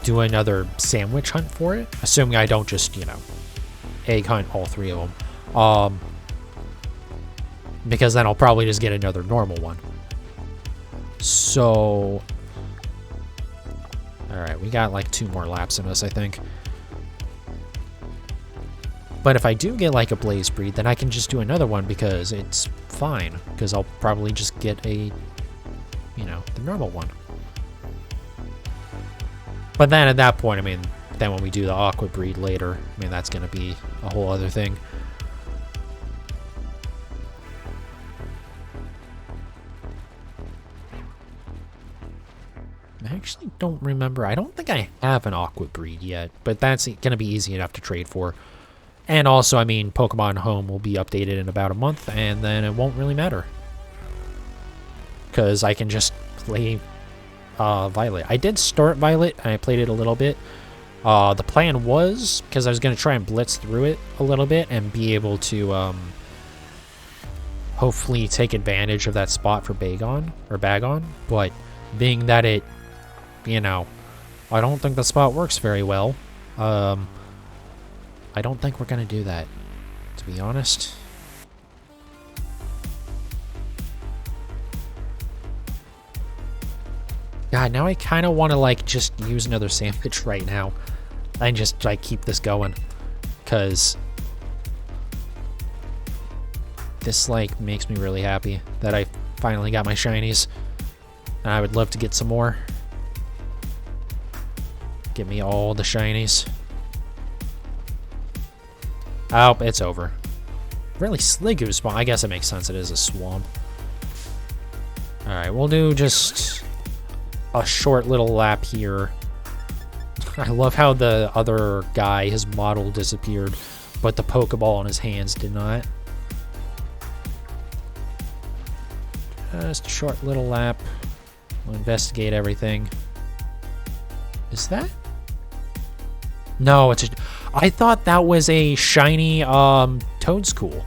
do another sandwich hunt for it, assuming I don't just, you know, egg hunt all 3 of them. Because then I'll probably just get another normal one. So, all right, we got like 2 more laps in us, I think. But if I do get like a blaze breed, then I can just do another one because it's fine. Because I'll probably just get a, you know, the normal one. But then at that point, I mean, then when we do the aqua breed later, I mean, that's going to be a whole other thing. I actually don't remember. I don't think I have an aqua breed yet, but that's going to be easy enough to trade for. And also, I mean, Pokemon Home will be updated in about a month, and then it won't really matter. Because I can just play Violet. I did start Violet, and I played it a little bit. The plan was, because I was going to try and blitz through it a little bit and be able to hopefully take advantage of that spot for Bagon, but being that it, you know, I don't think the spot works very well. I don't think we're going to do that, to be honest. God, now I kind of want to, like, just use another sandwich right now. And just, like, keep this going. Because this, like, makes me really happy that I finally got my shinies. And I would love to get some more. Give me all the shinies. Oh, it's over. Really sligoo spawn. I guess it makes sense. It is a swamp. Alright, we'll do just a short little lap here. I love how the other guy, his model disappeared, but the Pokeball in his hands did not. Just a short little lap. We'll investigate everything. Is that? No, it's a... I thought that was a shiny Toadstool.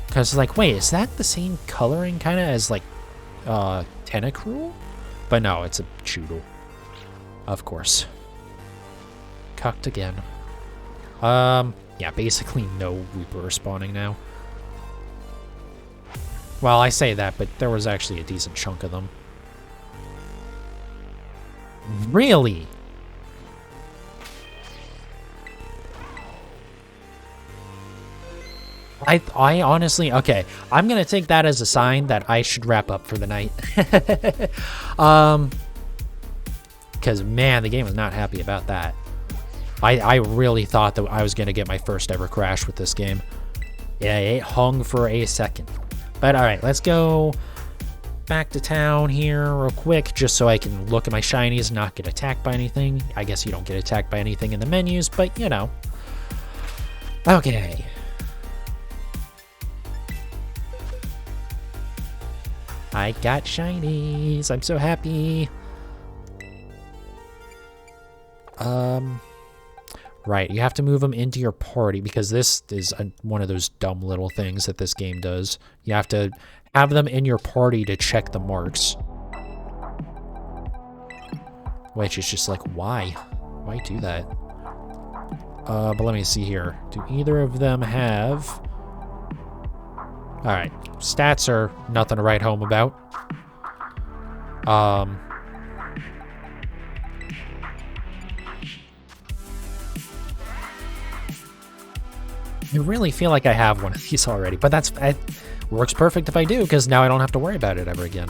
Because, like, wait, is that the same coloring kind of as, like, Tentacruel? But no, it's a Choodle. Of course. Cucked again. Yeah, basically no Wooper spawning now. Well, I say that, but there was actually a decent chunk of them. Really? I honestly, okay, I'm gonna take that as a sign that I should wrap up for the night. Because man, the game was not happy about that. I really thought that I was gonna get my first ever crash with this game. Yeah, it hung for a second. But all right, let's go back to town here real quick, just so I can look at my shinies and not get attacked by anything. I guess you don't get attacked by anything in the menus, but you know. Okay. I got shinies. I'm so happy. Right, you have to move them into your party because this is one of those dumb little things that this game does. You have to have them in your party to check the marks. Which is just like, why? Why do that? But let me see here. Do either of them have... Alright, stats are nothing to write home about. I really feel like I have one of these already, but it works perfect if I do, because now I don't have to worry about it ever again.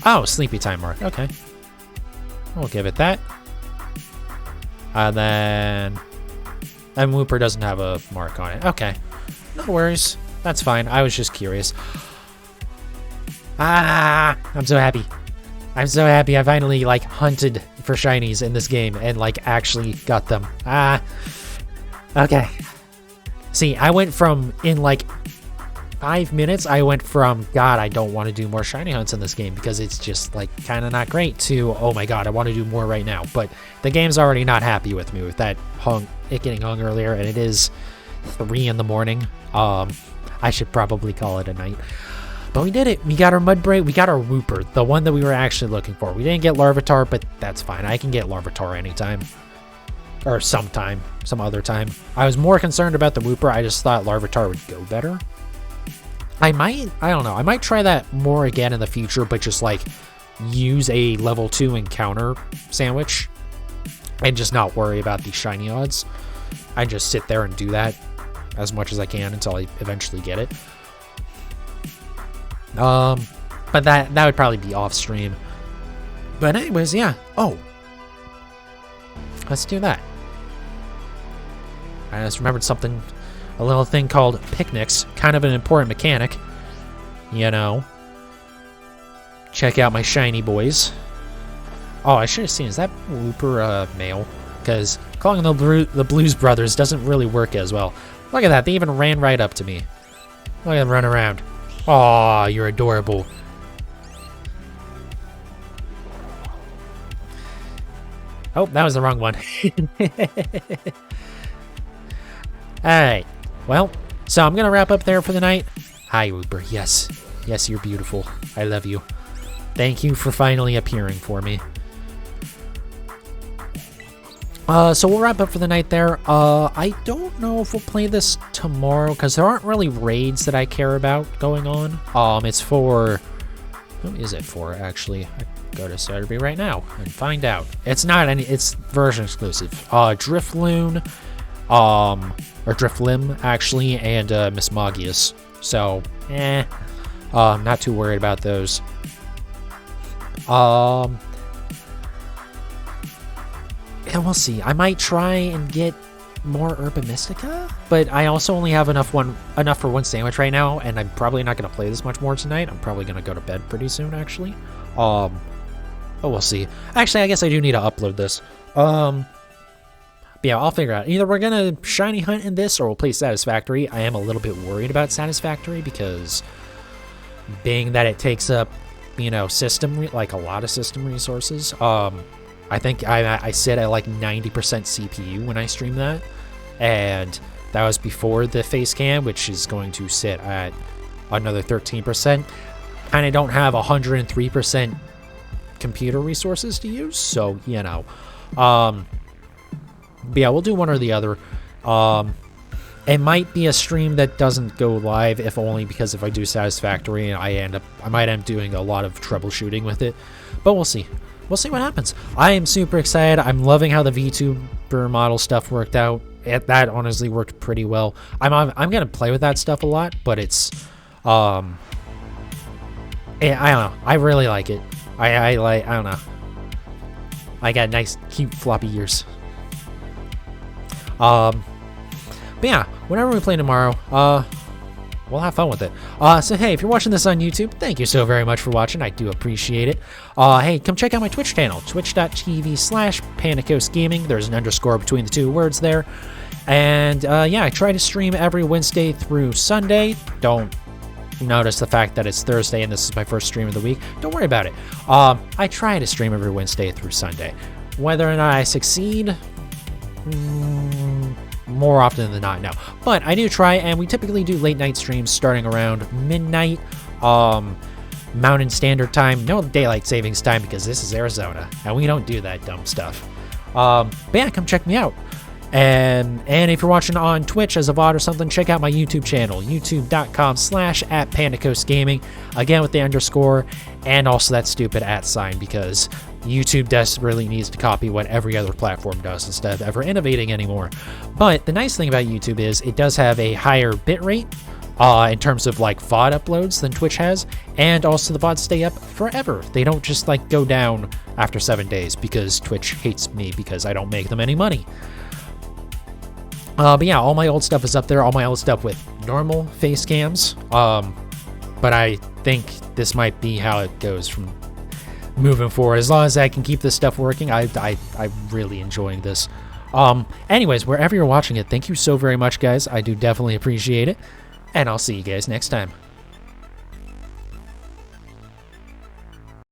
Oh, sleepy time mark. Okay. We'll give it that. And then... And Wooper doesn't have a mark on it. Okay. No worries. That's fine. I was just curious. Ah! I'm so happy. I'm so happy I finally, like, hunted for shinies in this game and, like, actually got them. Ah! Okay. See, I went from, in, like, 5 minutes, I went from, God, I don't want to do more shiny hunts in this game because it's just, like, kind of not great to, oh my God, I want to do more right now. But the game's already not happy with me with that it getting hung earlier, and it is 3 in the morning. I I should probably call it a night. But we did it. We got our Mudbray. We got our Wooper, the one that we were actually looking for. We didn't get Larvitar, but that's fine. I can get Larvitar anytime. Or sometime. Some other time. I was more concerned about the Wooper. I just thought Larvitar would go better. I don't know. I might try that more again in the future, but just like use a level 2 encounter sandwich and just not worry about the shiny odds. I just sit there and do that as much as I can until I eventually get it. But that would probably be off stream. But anyways, yeah. Oh, let's do that. I just remembered something, a little thing called picnics, kind of an important mechanic, you know. Check out my shiny boys. Oh, I should have seen, is that Wooper male? Because calling them the Blues Brothers doesn't really work as well. Look at that, they even ran right up to me. Look at them run around. Aw, you're adorable. Oh, that was the wrong one. Alright, well, so I'm going to wrap up there for the night. Hi, Wooper. Yes. Yes, you're beautiful. I love you. Thank you for finally appearing for me. So we'll wrap up for the night there. I don't know if we'll play this tomorrow, because there aren't really raids that I care about going on. It's for... Who is it for, actually? I go to Saturday right now and find out. It's not any... It's version exclusive. Drifloon, or Driflim, actually, and Miss Magius. So, I'm not too worried about those. And we'll see. I might try and get more Herba Mystica, but I also only have enough for one sandwich right now, and I'm probably not going to play this much more tonight. I'm probably going to go to bed pretty soon, actually. But we'll see. Actually, I guess I do need to upload this. But yeah, I'll figure out. Either we're going to shiny hunt in this, or we'll play Satisfactory. I am a little bit worried about Satisfactory, because being that it takes up, you know, like a lot of system resources, I think I sit at like 90% CPU when I stream that, and that was before the face cam, which is going to sit at another 13%. And I don't have 103% computer resources to use, so, you know. But yeah, we'll do one or the other. It might be a stream that doesn't go live, if only because if I do Satisfactory, and I might end up doing a lot of troubleshooting with it, but we'll see. We'll see what happens. I am super excited. I'm loving how the VTuber model stuff worked out. That honestly worked pretty well. I'm gonna play with that stuff a lot, but it's I don't know. I really like it. I don't know. I got nice, cute, floppy ears. But yeah, whenever we play tomorrow, we'll have fun with it. So hey, if you're watching this on YouTube, thank you so very much for watching. I do appreciate it. Hey, come check out my Twitch channel, twitch.tv/PanicosGaming. There's an underscore between the two words there. And yeah, I try to stream every Wednesday through Sunday. Don't notice the fact that it's Thursday and this is my first stream of the week. Don't worry about it. I try to stream every Wednesday through Sunday. Whether or not I succeed, more often than not, no. But I do try, and we typically do late night streams starting around midnight, Mountain Standard Time. No daylight savings time, because this is Arizona, and we don't do that dumb stuff. But yeah, come check me out. And if you're watching on Twitch as a VOD or something, check out my YouTube channel, youtube.com/@PanicosGaming. Again, with the underscore, and also that stupid @ because YouTube desperately needs to copy what every other platform does instead of ever innovating anymore. But the nice thing about YouTube is it does have a higher bitrate in terms of like VOD uploads than Twitch has, and also the VODs stay up forever. They don't just like go down after 7 days, because Twitch hates me because I don't make them any money. But yeah, all my old stuff is up there, all my old stuff with normal face cams. But I think this might be how it goes from moving forward. As long as I can keep this stuff working, I'm really enjoying this. Anyways, wherever you're watching it, thank you so very much, guys. I do definitely appreciate it. And I'll see you guys next time.